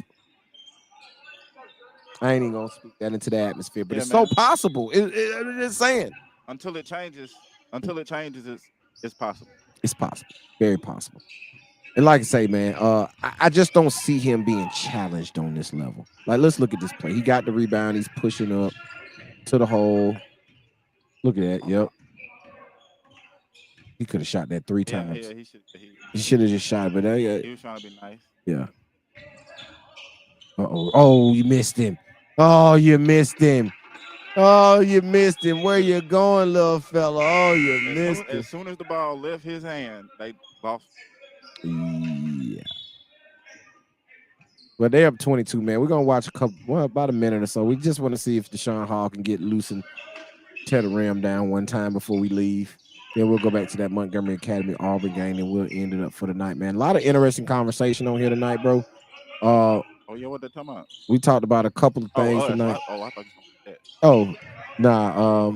I ain't even gonna speak that into the atmosphere, but it's so possible. I'm just saying. Until it changes, it's possible. It's possible. Very possible. And like I say, man, I just don't see him being challenged on this level. Like, let's look at this play. He got the rebound. He's pushing up to the hole. Look at that. Yep. He could have shot that 3 times. Yeah, he should have just shot it, but he was trying to be nice. Yeah. Oh, you missed him. Oh, you missed him. Where you going, little fella? Oh, you missed him. As soon as the ball left his hand, they lost. Yeah. Well, they're up 22, man. We're gonna watch about a minute or so. We just want to see if Deshaun Hall can get loose and tear the rim down one time before we leave. Then we'll go back to that Montgomery Academy Auburn game, and we'll end it up for the night, man. A lot of interesting conversation on here tonight, bro. Oh yeah, what they talking about? We talked about a couple of things tonight. I thought you said that. Oh, nah.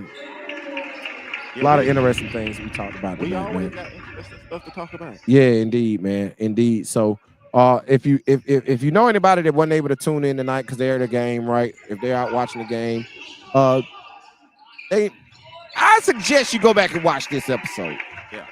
A lot of interesting things we talked about tonight. We always man. got interesting stuff to talk about. Yeah, indeed, man. Indeed. So if you know anybody that wasn't able to tune in tonight because they're at the game, right? If they're out watching the game, I suggest you go back and watch this episode. Yeah.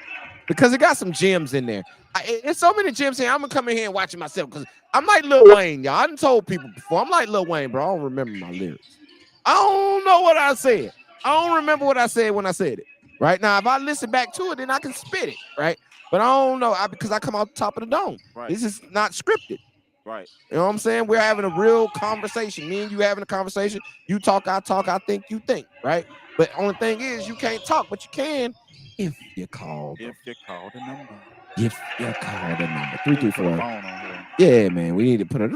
Because it got some gems in there. It's so many gems here. I'm gonna come in here and watch it myself because I'm like Lil Wayne, y'all. I done told people before. I'm like Lil Wayne, bro. I don't remember my lyrics. I don't know what I said. I don't remember what I said when I said it. Right now, if I listen back to it, then I can spit it, right? But I don't know because I come out the top of the dome. Right. This is not scripted. Right. You know what I'm saying? We're having a real conversation. Me and you having a conversation. You talk, I talk, I think, you think, right? But only thing is, you can't talk, but you can if you call. If you call the number. If you call the number. 334. Yeah, man. We need to put a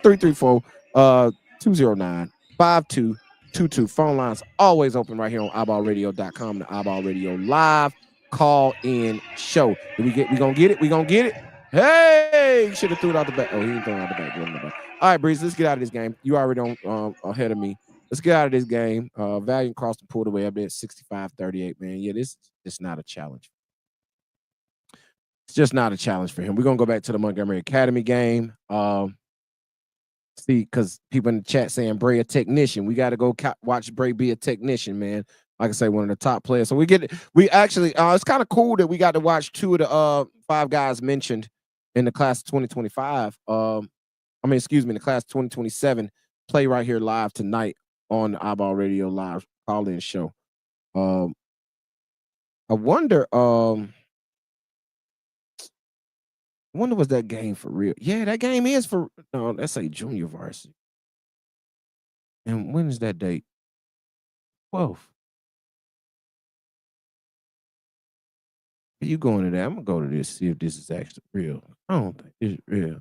334-209-5222. Phone lines always open right here on iBallRadio.com, the iBall Radio Live call-in show. We gonna get it? We gonna get it? Hey, you should have threw it out the back. Oh, he didn't throw it out the back. All right, Breeze, let's get out of this game. You already on ahead of me. Let's get out of this game. Valiant crossed and pulled away up there at 65-38, man. Yeah, this is not a challenge. It's just not a challenge for him. We're going to go back to the Montgomery Academy game. See, because people in the chat saying Bray a technician. We got to go watch Bray be a technician, man. Like I say, one of the top players. So we actually, it's kind of cool that we got to watch 2 of the 5 guys mentioned in the class of 2025. In the class of 2027 play right here live tonight on the iBall Radio Live call-in show. I wonder was that game for real? Yeah, that game is for no, that's a junior varsity. And when is that date? 12th. Are you going to that? I'm gonna go to this, see if this is actually real. I don't think it's real.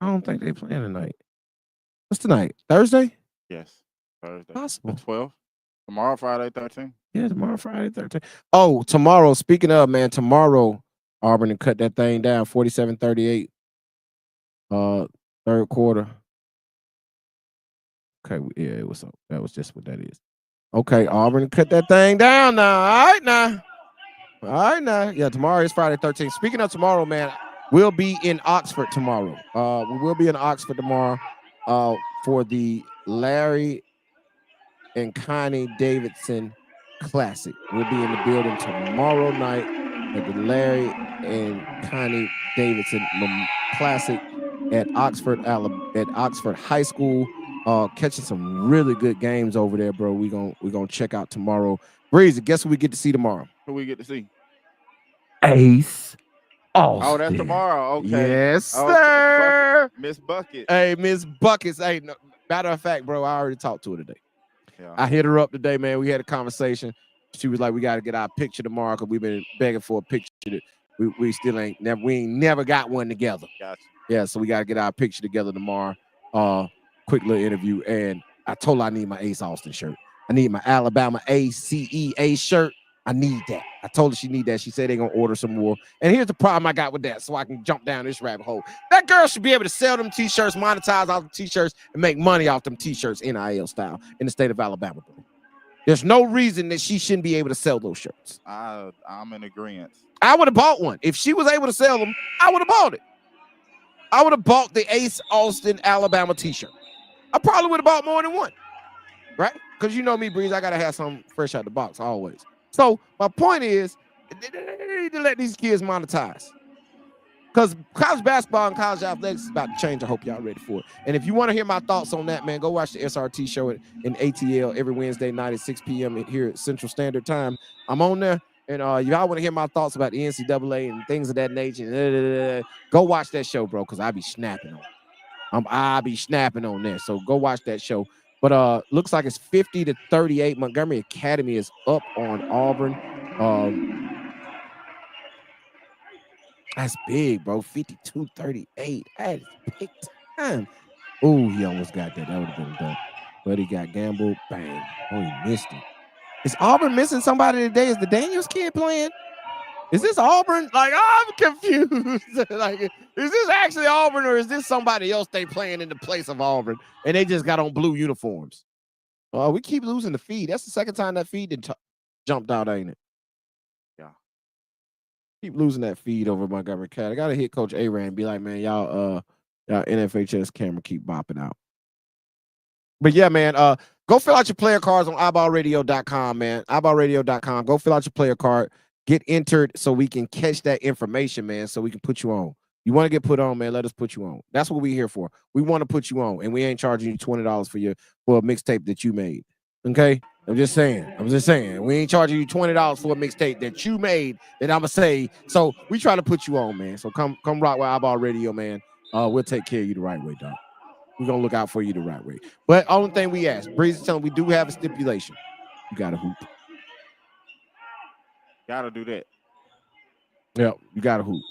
I don't think they playing tonight. What's tonight? Thursday? Yes, Thursday. Possible. 12th. Tomorrow, Friday, 13th. Yeah, tomorrow, Friday, 13th. Oh, tomorrow. Speaking of, man, tomorrow, Auburn and cut that thing down, 47-38. Third quarter. Okay, yeah, it was. That was just what that is. Okay, Auburn cut that thing down now. All right, now. Yeah, tomorrow is Friday, 13th. Speaking of tomorrow, man, we'll be in Oxford tomorrow. We will be in Oxford tomorrow for the Larry and Connie Davidson Classic. We'll be in the building tomorrow night at the Larry and Connie Davidson Classic at Oxford High School. Catching some really good games over there, bro. We're gonna check out tomorrow. Breezy, guess who we get to see tomorrow? Who we get to see? Ace Austin. Oh, that's tomorrow. Okay. Yes, sir. Miss Bucket. Hey, Miss Buckets. Hey, no, matter of fact, bro, I already talked to her today. Yeah. I hit her up today, man. We had a conversation. She was like, "We got to get our picture tomorrow because we've been begging for a picture. We still ain't never got one together." Gotcha. Yeah, so we got to get our picture together tomorrow. Quick little interview, and I told her I need my Ace Austin shirt. I need my Alabama ACEA shirt. I need that. I told her she need that. She said they're gonna order some more. And here's the problem I got with that, so I can jump down this rabbit hole. That girl should be able to sell them t-shirts, monetize all the t-shirts, and make money off them t-shirts NIL style in the state of Alabama, bro. There's no reason that she shouldn't be able to sell those shirts. I'm in agreement. I would have bought one. If she was able to sell them, I would have bought it. I would have bought the Ace Austin Alabama t-shirt. I probably would have bought more than one, right? Because you know me, Breeze, I got to have something fresh out the box always. So my point is, they need to let these kids monetize. Because college basketball and college athletics is about to change. I hope y'all ready for it. And if you want to hear my thoughts on that, man, go watch the SRT show in ATL every Wednesday night at 6 p.m. here at Central Standard Time. I'm on there. And y'all want to hear my thoughts about the NCAA and things of that nature, go watch that show, bro, because I be snapping on it. I be snapping on there. So go watch that show. But looks like it's 50-38. Montgomery Academy is up on Auburn. That's big, bro. 52-38. That is big time. Oh, he almost got that. That would have been done. But he got gambled. Bang. Oh, he missed it. Is Auburn missing somebody today? Is the Daniels kid playing? Is this Auburn? Like, I'm confused. Like, is this actually Auburn or is this somebody else they playing in the place of Auburn and they just got on blue uniforms? We keep losing the feed. That's the second time that feed jumped out, ain't it? Yeah. Keep losing that feed over Montgomery Cat. I got to hit Coach A-Ran and be like, man, y'all NFHS camera keep bopping out. But yeah, man, go fill out your player cards on iBallRadio.com, man. iBallRadio.com. Go fill out your player card. Get entered so we can catch that information, man, so we can put you on. You want to get put on, man, let us put you on. That's what we're here for. We want to put you on, and we ain't charging you $20 for a mixtape that you made, okay? I'm just saying. We ain't charging you $20 for a mixtape that you made that I'm going to say. So we try to put you on, man. So come rock with iBall Radio, man. We'll take care of you the right way, dog. We're going to look out for you the right way. But only thing we ask, Breeze is telling we do have a stipulation. You got to hoop. Gotta do that. Yeah, you got to hoop.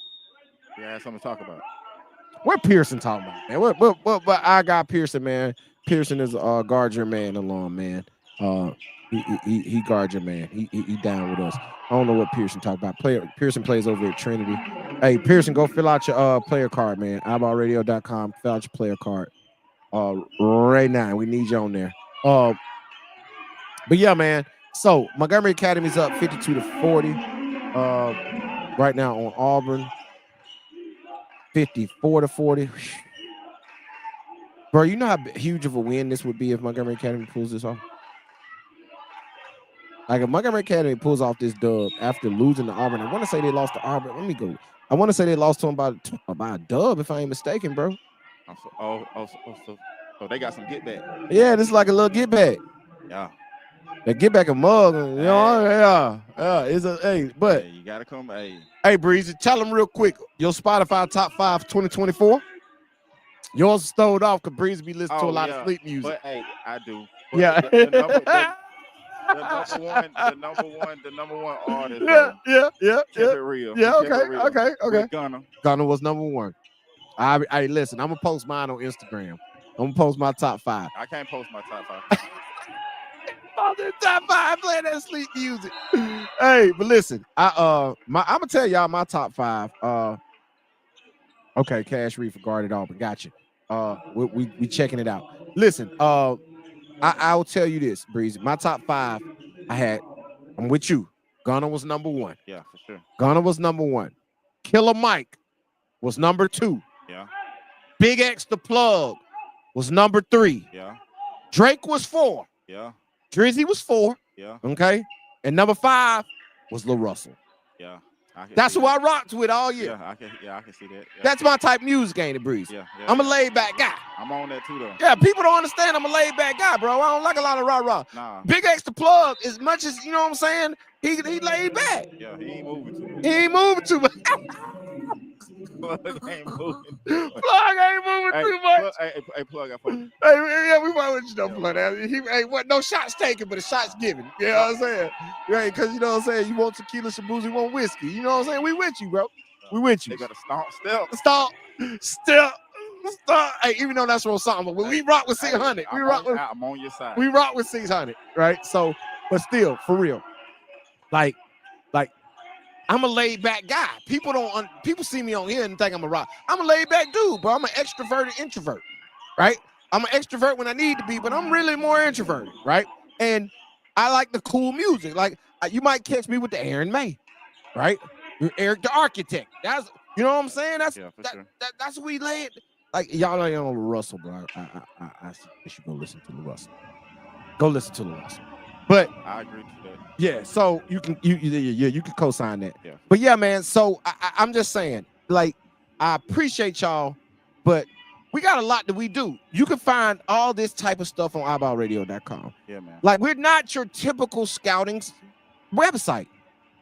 You have something to talk about. What Pearson talking about, man? What I got Pearson, man. Pearson is a guard your man along, man. He guard your man. He down with us. I don't know what Pearson talk about. Pearson plays over at Trinity. Hey, Pearson, go fill out your player card, man. iBallRadio.com. Fill out your player card right now. We need you on there. But yeah, man. So Montgomery Academy's up 52-40. Right now on Auburn. 54-40. Bro, you know how huge of a win this would be if Montgomery Academy pulls this off? Like if Montgomery Academy pulls off this dub after losing to Auburn, I want to say they lost to Auburn. Let me go. I want to say they lost to them by a dub, if I ain't mistaken, bro. So they got some get back. Yeah, this is like a little get back. Yeah. They get back a mug, you know. Yeah. It's a but you gotta come. Hey, Breezy, tell them real quick. Your Spotify top 5 2024. Yours stowed off because Breezy be listening to a lot of sleep music. But hey, I do. But yeah. The number one artist. Yeah. Keep it real. Yeah. Okay. Gunner was number 1. I listen. I'm gonna post mine on Instagram. I'm gonna post my top 5. I can't post my top 5. Top 5 playing that sleep music. Hey, but listen, I'm gonna tell y'all my top 5. Okay, Cash Reef for guarded Auburn. Gotcha. We checking it out. Listen, I'll tell you this, Breezy. My top 5, I'm with you. Gunner was number 1. Yeah, for sure. Gunner was number 1. Killer Mike was number 2. Yeah. Big X the Plug was number 3. Yeah. Drake was 4. Yeah. Drizzy was 4. Yeah. Okay. And number 5 was Lil Russell. Yeah. That's who I rocked with all year. I can see that. Yeah. That's my type of music, ain't it, Breeze? Yeah. I'm a laid back guy. I'm on that too, though. Yeah, people don't understand I'm a laid back guy, bro. I don't like a lot of rah-rah. Nah. Big X the Plug, as much as, you know what I'm saying, he laid back. Yeah, he ain't moving too much. He ain't moving too much. Plug ain't moving too much. Hey, Plug, I fuck. Hey, yeah, we might want you know, Plug. No shots taken, but a shots given. You know what I'm saying? Right, because you know what I'm saying? You want tequila, shaboozey, you want whiskey. You know what I'm saying? We with you, bro. We with you. They got to stomp, step. Stop. Step. Hey, even though that's wrong song, but we rock with 600. I'm on your side. We rock with 600, right? So, but still, for real, like I'm a laid back guy. People see me on here and think I'm a rock. I'm a laid back dude, bro. I'm an extroverted introvert, right? I'm an extrovert when I need to be, but I'm really more introverted, right? And I like the cool music. Like you might catch me with the Aaron May, right? Eric the Architect. That's you know what I'm saying. That's that's what we laid. Like y'all ain't on Russell, bro. I should go listen to the Russell. Go listen to the Russell. But I agree to that. Yeah, so you can co-sign that. Yeah. But yeah, man. So I'm just saying, like, I appreciate y'all, but we got a lot that we do. You can find all this type of stuff on iBallRadio.com. Yeah, man. Like, we're not your typical scouting website,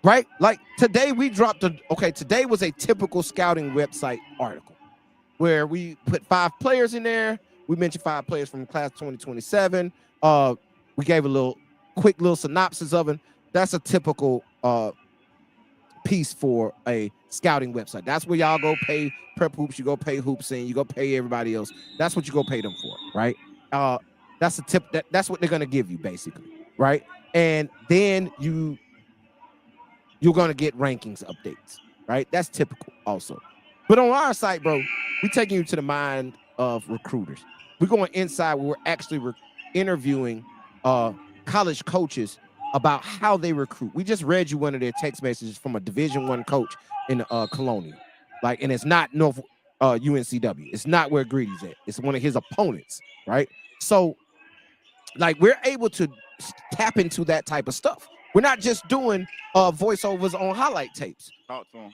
right? Like today we dropped today was a typical scouting website article where we put 5 players in there. We mentioned 5 players from class 2027. We gave a quick little synopsis of it. That's a typical piece for a scouting website. That's where y'all go pay Prep Hoops, you go pay Hoops, and you go pay everybody else. That's what you go pay them for, right? That's a tip. That's what they're gonna give you basically, right? And then you're gonna get rankings updates, right? That's typical also. But on our site, bro, we're taking you to the mind of recruiters. We're going inside where we're actually interviewing college coaches about how they recruit. We just read you one of their text messages from a Division I coach in Colonial, like, and it's not North UNCW. It's not where Greedy's at. It's one of his opponents, right? So, like, we're able to tap into that type of stuff. We're not just doing voiceovers on highlight tapes,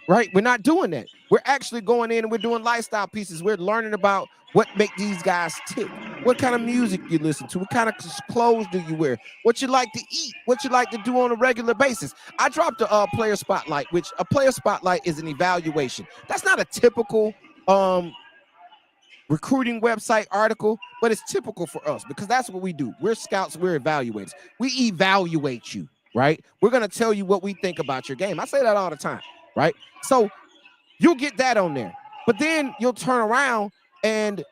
right? We're not doing that. We're actually going in and we're doing lifestyle pieces. We're learning about what make these guys tick, what kind of music you listen to, what kind of clothes do you wear, what you like to eat, what you like to do on a regular basis. I dropped a player spotlight, which a player spotlight is an evaluation. That's not a typical recruiting website article, but it's typical for us because that's what we do. We're scouts, we're evaluators. We evaluate you, right? We're going to tell you what we think about your game. I say that all the time, right? So you'll get that on there, but then you'll turn around and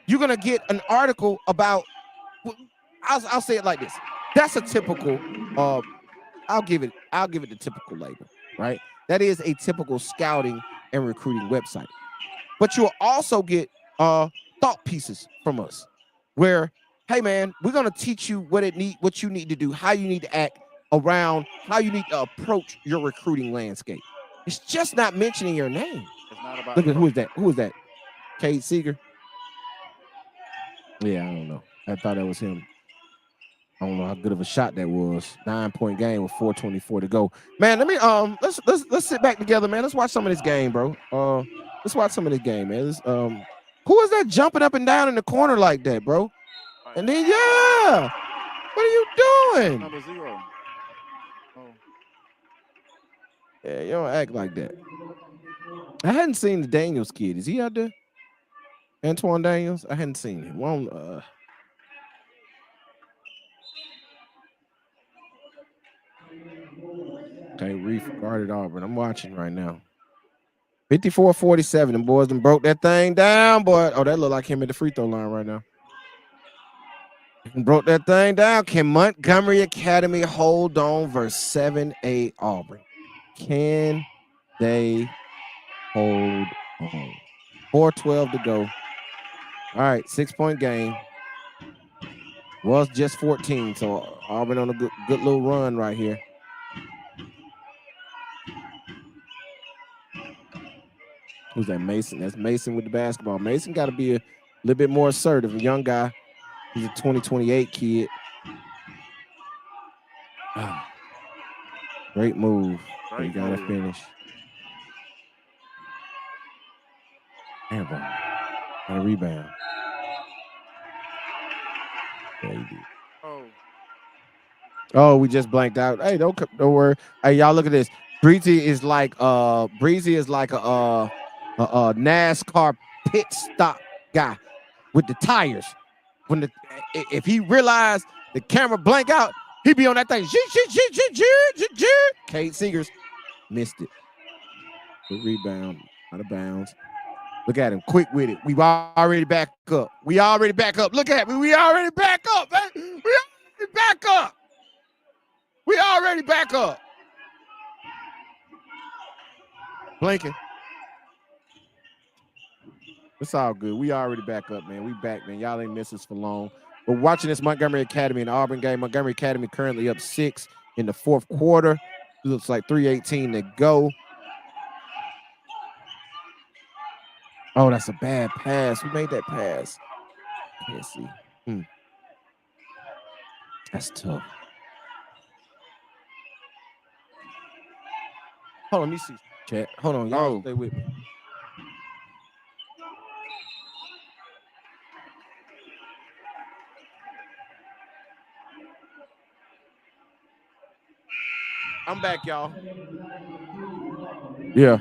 you're going to get an article about, I'll say it like this. That's a typical, I'll give it the typical label, right? That is a typical scouting and recruiting website. But you'll also get thought pieces from us where, hey man, we're going to teach you what you need to do, how you need to act around, how you need to approach your recruiting landscape. It's just not mentioning your name. It's not about Look at who is that? Cade Seeger? Yeah, I don't know. I thought that was him. I don't know how good of a shot that was. 9-point game with 4:24 to go. Man, let me let's sit back together, man. Let's watch some of this game, bro. Let's watch some of this game, man. Who is that jumping up and down in the corner like that, bro? And then what are you doing? Number 0. Oh. Yeah, you don't act like that. I hadn't seen the Daniels kid. Is he out there? Antoine Daniels? I hadn't seen him. Okay, Reef guarded Auburn. I'm watching right now. 54-47. The boys done broke that thing down, boy. Oh, that look like him at the free throw line right now. Broke that thing down. Can Montgomery Academy hold on versus 7A Auburn? Can they hold on? 4:12 to go. All right, 6-point game. Was just 14, so Auburn on a good little run right here. Who's that? Mason. That's Mason with the basketball. Mason got to be a little bit more assertive. A young guy. He's a 2028 kid. Great move. You got to finish. Airball. And a rebound. Yeah, you do. Oh, we just blanked out. Hey, don't worry. Hey, y'all look at this. Breezy is like a NASCAR pit stop guy with the tires. If he realized the camera blank out, he'd be on that thing. Cade Seegers missed it. Good rebound, out of bounds. Look at him, quick with it. We already back up. We already back up. Look at me. We already back up, man. We already back up. We already back up. Blinking. It's all good. We already back up, man. We back, man. Y'all ain't miss us for long. We're watching this Montgomery Academy and Auburn game. Montgomery Academy currently up 6 in the fourth quarter. It looks like 3:18 to go. Oh, that's a bad pass. Who made that pass? Can't see. That's tough. Hold on, let me see. Chat. Hold on, y'all stay with me. I'm back, y'all. Yeah,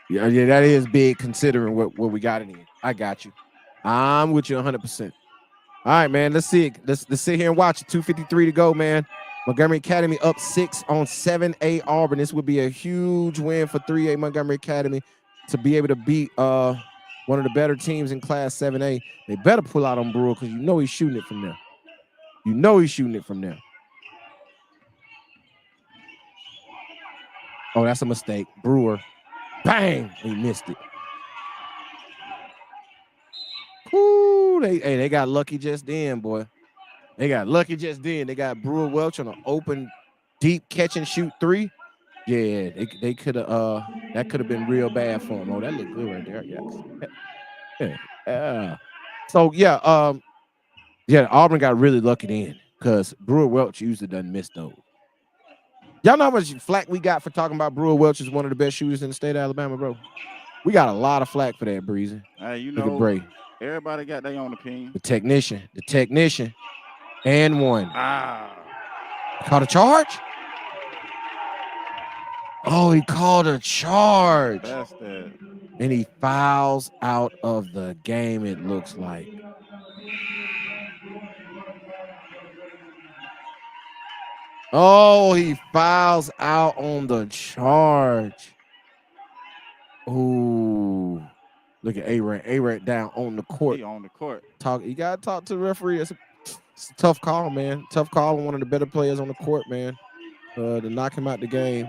that is big considering what we got in here. I got you. I'm with you 100%. All right, man. Let's see it. Let's sit here and watch it. 2:53 to go, man. Montgomery Academy up 6 on 7A Auburn. This would be a huge win for 3A Montgomery Academy to be able to beat one of the better teams in Class 7A. They better pull out on Brewer because you know he's shooting it from there. You know he's shooting it from there. Oh, that's a mistake. Brewer. Bang! He missed it. Ooh, they got lucky just then, boy. They got lucky just then. They got Brewer Welch on an open, deep catch and shoot 3. Yeah, they could have that could have been real bad for him. Oh, that looked good right there. Yeah. So yeah, Auburn got really lucky then because Brewer Welch usually doesn't miss those. Y'all know how much flack we got for talking about Brewer Welch is one of the best shooters in the state of Alabama, bro? We got a lot of flack for that, Breezy. Hey, you Look at know, Bray. Everybody got their own opinion. The technician, and one. Caught a charge? Oh, he called a charge. That's that. And he fouls out of the game, it looks like. Oh, he fouls out on the charge. Ooh. Look at A-Rat down on the court. He on the court. You got to talk to the referee. It's a tough call, man. Tough call on one of the better players on the court, man. To knock him out the game.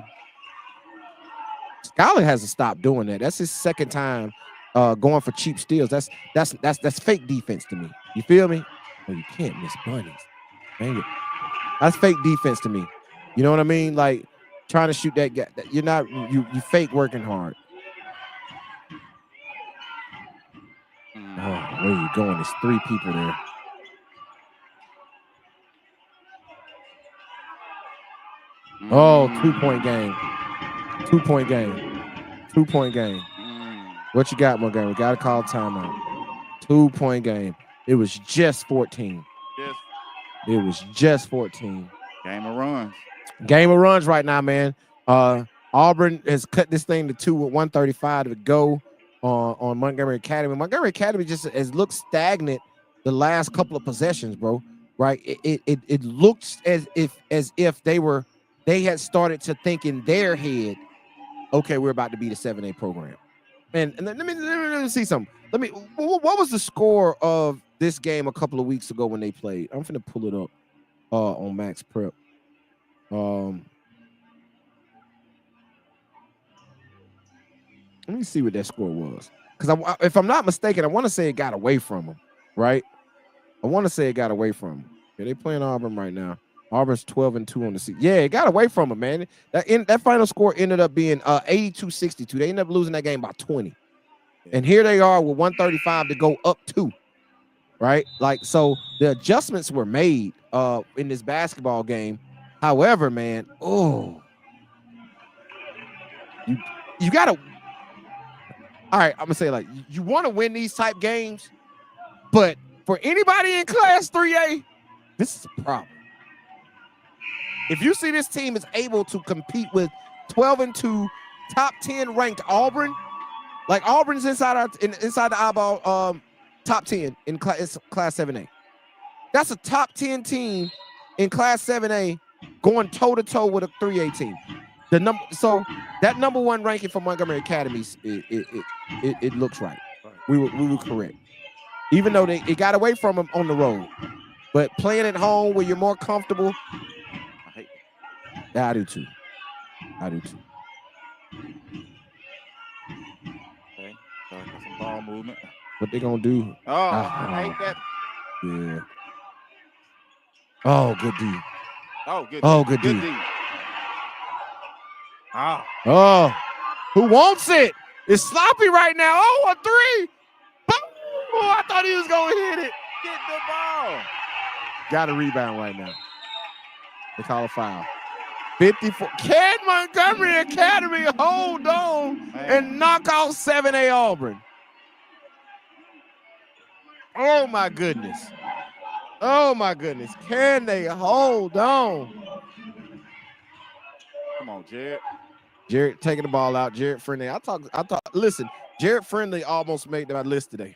Skyler has to stop doing that. That's his second time going for cheap steals. That's fake defense to me. You feel me? Oh, you can't miss bunnies. Dang it. That's fake defense to me. You know what I mean? Like trying to shoot that guy. You're not you fake working hard. Oh, where are you going? There's 3 people there. Oh, 2-point game. 2-point game. 2-point game. What you got, Montgomery? Got to call timeout. 2-point game. It was just 14. Yes. It was just 14. Game of runs. Game of runs right now, man. Auburn has cut this thing to 2 with 1:35 to go on Montgomery Academy. Montgomery Academy just has looked stagnant the last couple of possessions, bro. Right? It looks as if they had started to think in their head, okay, we're about to be the 7A program. And let me see something. What was the score of this game a couple of weeks ago when they played? I'm finna pull it up on Max Prep. Let me see what that score was. Because if I'm not mistaken, I want to say it got away from them, right? I want to say it got away from them. Yeah, they playing Auburn right now. Auburn's 12-2 on the season. Yeah, it got away from them, man. That final score ended up being 82-62. They ended up losing that game by 20. And here they are with 135 to go up 2. Right? Like, so the adjustments were made in this basketball game. However, man, you got to. All right, I'm going to say, like, you want to win these type games, but for anybody in Class 3A, this is a problem. If you see this team is able to compete with 12-2, top 10 ranked Auburn, like Auburn's inside the iBall top 10 in Class 7A. That's a top 10 team in Class 7A going toe-to-toe with a 3A team. So that number 1 ranking for Montgomery Academy, it looks right. We were correct. Even though it got away from them on the road. But playing at home where you're more comfortable, I hate it. yeah, I do too. Okay. So got some ball movement. What they gonna do? Oh, I hate that. Yeah. Oh, good D. Oh, good. Oh, good D. D. Ah. Oh, who wants it? It's sloppy right now. Oh, a 3. Oh, I thought he was gonna hit it. Get the ball. Got a rebound right now. They call a foul. 54. Can Montgomery Academy hold on and knock out 7A Auburn? Oh my goodness. Oh my goodness. Can they hold on? Come on, Jared. Jared taking the ball out. Jared Friendly. Listen, Jared Friendly almost made my list today.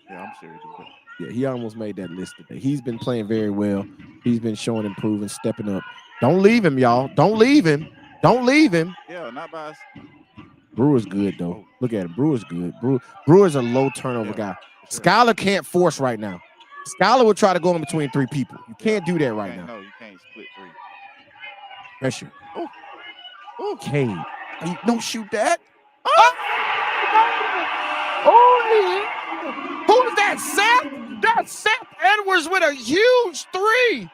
Yeah, I'm sure he did. Yeah, he almost made that list today. He's been playing very well. He's been showing improving, stepping up. Don't leave him, y'all. Don't leave him. Yeah, not by us. Brewer's good, though. Look at him. Brewer's good. Brewer's a low turnover guy. Sure. Skylar can't force right now. Skylar will try to go in between 3 people. You can't do that right now. No, you can't split 3. Pressure. Oh, Cade. Don't shoot that. Oh, who's that, Seth? That's Seth Edwards with a huge 3.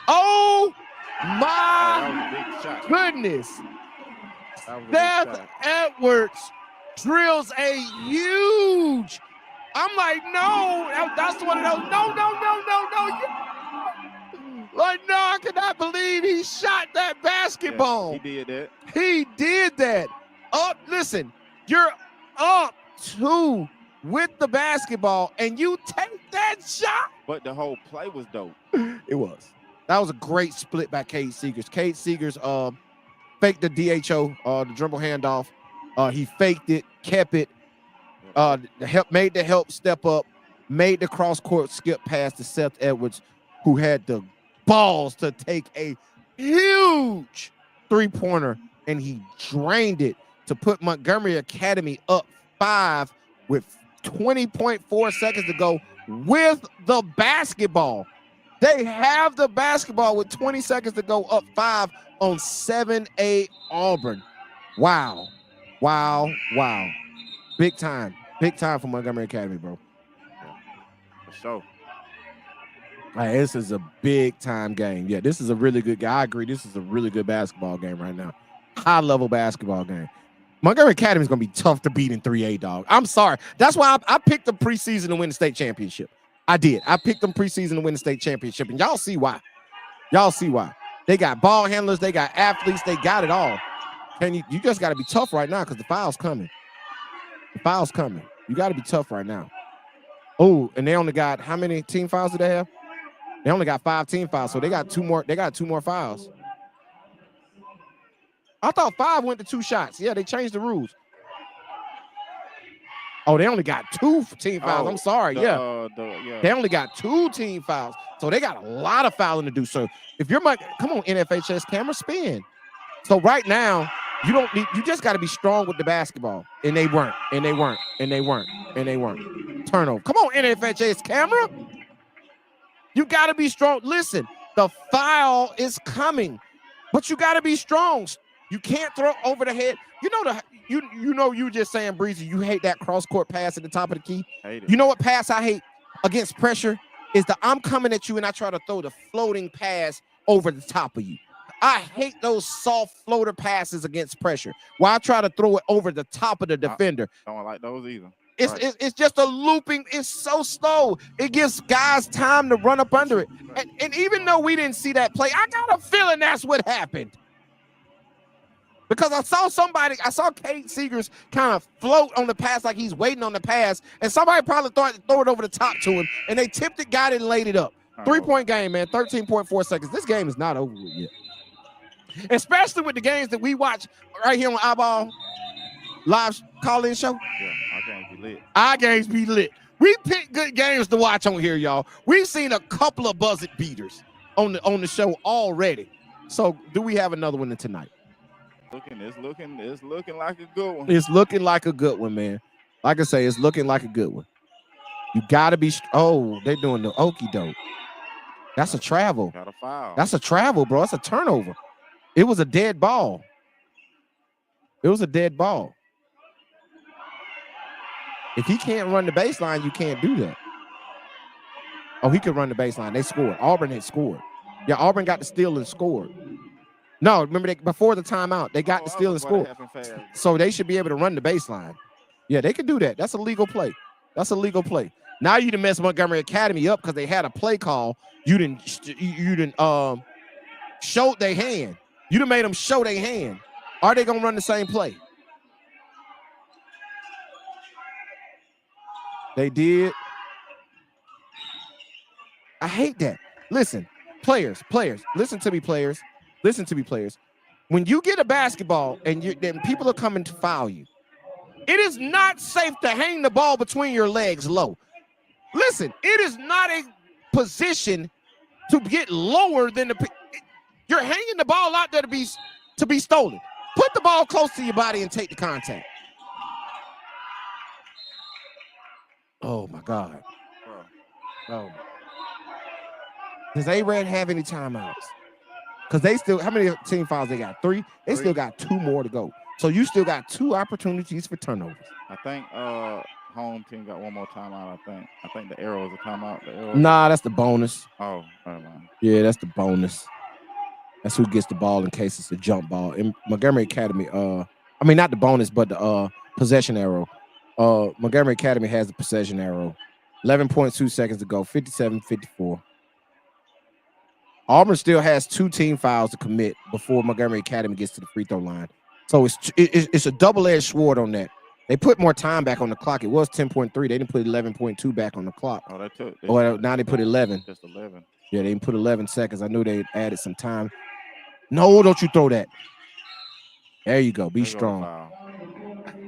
Oh, my goodness. Seth Edwards drills a huge. I'm like, no, that's one of those. No. Like, no, I cannot believe he shot that basketball. Yeah, he did that. He did that. Listen, you're up 2 with the basketball, and you take that shot. But the whole play was dope. It was. That was a great split by Cade Seegers. Cade Seegers faked the DHO, the dribble handoff. He faked it, kept it, made the help step up, made the cross-court skip pass to Seth Edwards, who had the balls to take a huge 3-pointer, and he drained it to put Montgomery Academy up 5 with 20.4 seconds to go with the basketball. They have the basketball with 20 seconds to go, up 5 on 7A Auburn. Wow. Big time for Montgomery Academy, bro. Yeah, for sure. Right, this is a big time game. Yeah, this is a really good game. I agree. This is a really good basketball game right now. High level basketball game. Montgomery Academy is going to be tough to beat in 3A, dog. I'm sorry. That's why I picked them preseason to win the state championship. I did. I picked them preseason to win the state championship, and y'all see why. They got ball handlers. They got athletes. They got it all. And you just got to be tough right now because the foul's coming. You got to be tough right now. Oh, and they only got, how many team fouls do they have? They only got 5 team fouls, so they got 2 more. They got 2 more fouls. I thought 5 went to 2 shots. Yeah, they changed the rules. Oh, they only got 2 team fouls. I'm sorry. They only got 2 team fouls, so they got a lot of fouling to do. So if you're come on, NFHS camera, spin. So right now, you just got to be strong with the basketball, and they weren't. Turnover. Come on, NFHS camera. You got to be strong. Listen, the foul is coming, but you got to be strong. You can't throw over the head. You just saying, Breezy, you hate that cross-court pass at the top of the key. Hate it. You know what pass I hate against pressure is I'm coming at you and I try to throw the floating pass over the top of you. I hate those soft floater passes against pressure where I try to throw it over the top of the defender. I don't like those either. It's just a looping. It's so slow. It gives guys time to run up under it. And even though we didn't see that play, I got a feeling that's what happened. Because I saw Cade Seegers kind of float on the pass like he's waiting on the pass, and somebody probably throw it over the top to him, and they tipped it, got it, and laid it up. 3-point game, man, 13.4 seconds. This game is not over yet. Especially with the games that we watch right here on iBall live call-in show. Yeah, our games be lit. We pick good games to watch on here, y'all. We've seen a couple of buzzer beaters. on the show already. So do we have another one tonight? It's looking like a good one. It's looking like a good one, man. Like I say, it's looking like a good one. You gotta be. Oh, they're doing the okie doke. That's a travel. Got a foul. That's a travel, bro. That's a turnover. It was a dead ball. It was a dead ball. If he can't run the baseline, you can't do that. Oh, he could run the baseline. They scored. Auburn had scored. Yeah, Auburn got the steal and scored. No, remember before the timeout, they got the steal and scored. So they should be able to run the baseline. Yeah, they can do that. That's a legal play. That's a legal play. Now you done messed Montgomery Academy up because they had a play call. You didn't show their hand. You done made them show their hand. Are they gonna run the same play? They did. I hate that. Listen, players, listen to me, players. Listen to me, players. When you get a basketball and then people are coming to foul you, it is not safe to hang the ball between your legs low. Listen, it is not a position to get lower than you're hanging the ball out there to be stolen. Put the ball close to your body and take the contact. Oh my God. Oh. Does A-Red have any timeouts? Because they still, how many team fouls they got? 3? They still got 2 more to go. So you still got 2 opportunities for turnovers. I think home team got 1 more timeout, I think the arrow is a timeout. Nah, that's the bonus. Oh, never mind. Yeah, that's the bonus. That's who gets the ball in case it's a jump ball. In Montgomery Academy, I mean not the bonus, but the possession arrow. Montgomery Academy has the possession arrow. 11.2 seconds to go, 57-54. Auburn still has 2 team fouls to commit before Montgomery Academy gets to the free throw line. So it's a double-edged sword on that. They put more time back on the clock. It was 10.3. They didn't put 11.2 back on the clock. Oh, now they put 11. Just 11. Yeah, they didn't put 11 seconds. I knew they added some time. No, don't you throw that. There you go. Be strong.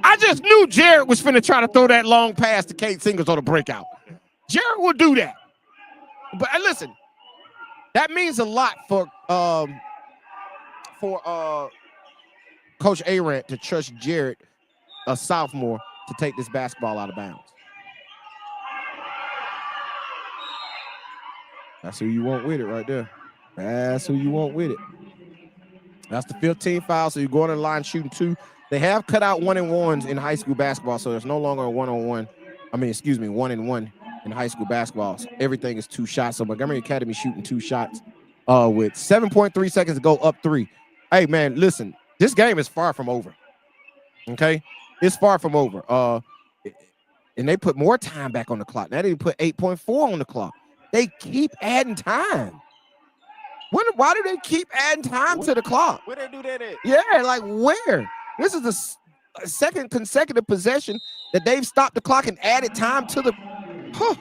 I just knew Jared was finna try to throw that long pass to Kate Singers on the breakout. Jared will do that. But listen, that means a lot for Coach Arant to trust Jared, a sophomore, to take this basketball out of bounds. That's who you want with it right there. That's who you want with it. That's the 15th foul, so you're going to the line shooting 2. They have cut out 1-and-1s in high school basketball, so there's no longer a 1-on-1. 1-and-1 in high school basketball. So everything is 2 shots. So Montgomery Academy shooting 2 shots with 7.3 seconds to go, up 3. Hey, man, listen, this game is far from over. Okay? It's far from over. And they put more time back on the clock. Now they put 8.4 on the clock. They keep adding time. Why do they keep adding time to the clock? Where they do that at? Yeah, like where? This is the second consecutive possession that they've stopped the clock and added time to the. Huh.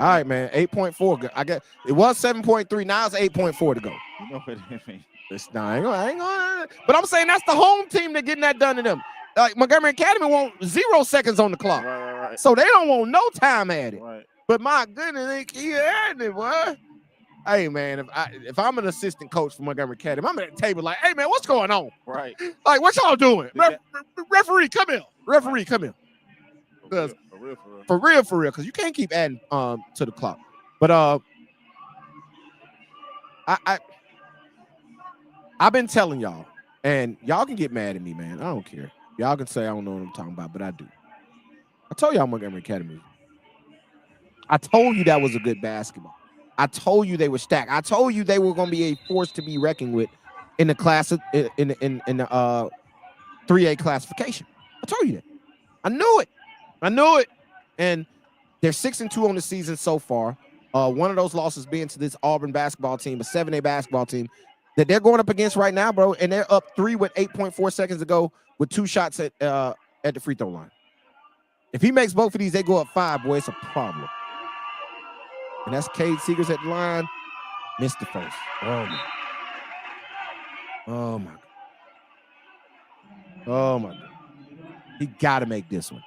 All right, man. 8.4. I guess it was 7.3. Now it's 8.4 to go. You know what I mean? I ain't gonna. But I'm saying that's the home team that getting that done to them. Like Montgomery Academy want 0 seconds on the clock. Right. So they don't want no time added. Right. But my goodness, they keep adding it, boy. Hey, man, if I'm an assistant coach for Montgomery Academy, I'm at the table like, hey, man, what's going on? Right. Like, what y'all doing? Referee, come here. Referee, come here. For real. Because you can't keep adding to the clock. But I've been telling y'all, and y'all can get mad at me, man. I don't care. Y'all can say I don't know what I'm talking about, but I do. I told y'all Montgomery Academy. I told you that was a good basketball. I told you they were stacked. I told you they were going to be a force to be reckoned with in the class in the 3A classification. I told you that. I knew it. And they're 6-2 on the season so far. One of those losses being to this Auburn basketball team, a 7A basketball team that they're going up against right now, bro. And they're up 3 with 8.4 seconds to go with 2 shots at the free throw line. If he makes both of these, they go up 5, boy. It's a problem. And that's Cade Seegers at the line. Missed the first. Oh, my God. He got to make this one.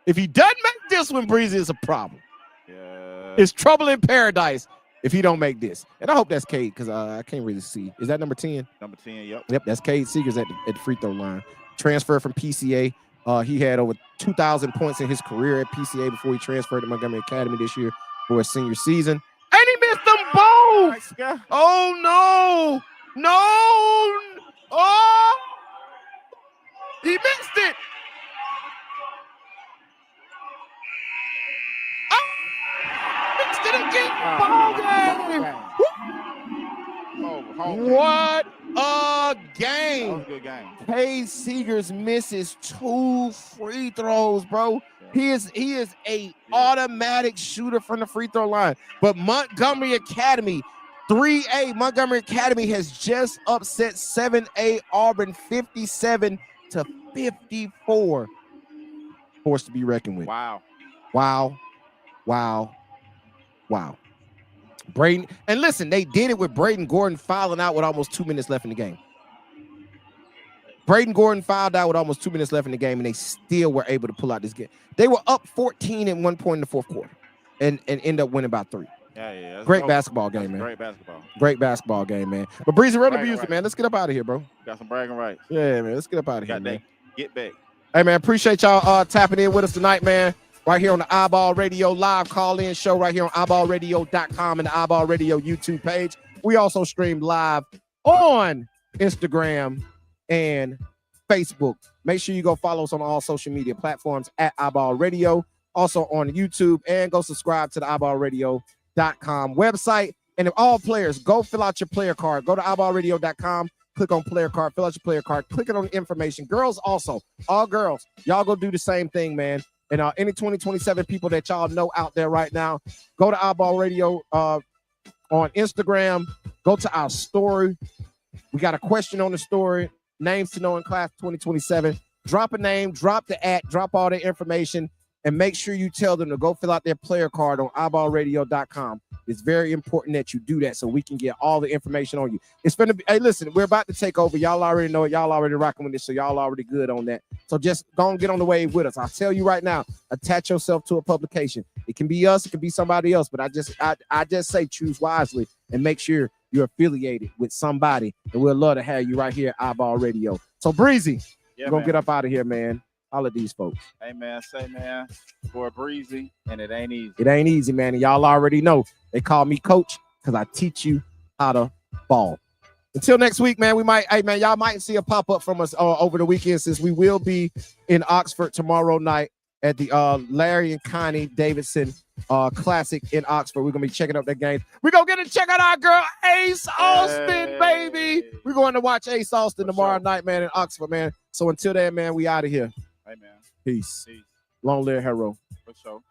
If he doesn't make this one, Breezy, it's a problem. Yeah. It's trouble in paradise if he don't make this. And I hope that's Cade because I can't really see. Is that number 10? Number 10, yep. Yep, that's Cade Seegers at the free throw line. Transfer from PCA. He had over 2,000 points in his career at PCA before he transferred to Montgomery Academy this year for his senior season. And he missed them both. Oh, no. No. Oh. He missed it. Mixed it again. Ball game. What a game. That was a good game. Cade Seegers misses 2 free throws, bro. Yeah. He is a automatic shooter from the free throw line. But Montgomery Academy, 3A, Montgomery Academy has just upset 7A Auburn 57-54. Force to be reckoned with. Wow. Braden, and listen, they did it with Braden Gordon fouling out with almost 2 minutes left in the game. Braden Gordon fouled out with almost 2 minutes left in the game, and they still were able to pull out this game. They were up 14 at one point in the fourth quarter and end up winning by 3. Yeah. Great basketball game, man. Great basketball game, man. But Breezy, run the music, man. Let's get up out of here, bro. Got some bragging rights. Yeah, man. Let's get up out of here, man. Get back. Hey, man, appreciate y'all tapping in with us tonight, man. Right here on the iBall Radio live call-in show right here on iBallRadio.com and the iBall Radio YouTube page. We also stream live on Instagram and Facebook. Make sure you go follow us on all social media platforms at iBall Radio. Also on YouTube, and go subscribe to the iBallRadio.com website. And if all players, go fill out your player card. Go to iBallRadio.com. Click on player card, fill out your player card, click it on information. Girls also, all girls, y'all go do the same thing, man. And any 2027 people that y'all know out there right now, go to iBall Radio on Instagram. Go to our story. We got a question on the story. Names to know in class 2027. Drop a name, drop the @ drop all the information, and make sure you tell them to go fill out their player card on iBallRadio.com. It's very important that you do that so we can get all the information on you. It's going to be, hey, listen, we're about to take over. Y'all already know it. Y'all already rocking with this, so y'all already good on that. So just go and get on the wave with us. I'll tell you right now, attach yourself to a publication. It can be us, it can be somebody else, but I just say choose wisely and make sure you're affiliated with somebody, and we'd love to have you right here at iBall Radio. So, Breezy, we're going to get up out of here, man. All of these folks. Hey, man, for Breezy, and it ain't easy. It ain't easy, man. And y'all already know. They call me coach because I teach you how to ball. Until next week, man, y'all might see a pop-up from us over the weekend, since we will be in Oxford tomorrow night at the Larry and Connie Davidson Classic in Oxford. We're going to be checking out that game. We're going to get to check out our girl, Ace Austin, baby. We're going to watch Ace Austin tomorrow night, man, in Oxford, man. So until then, man, we out of here. Hey, man. Peace. Long live Hero. For sure.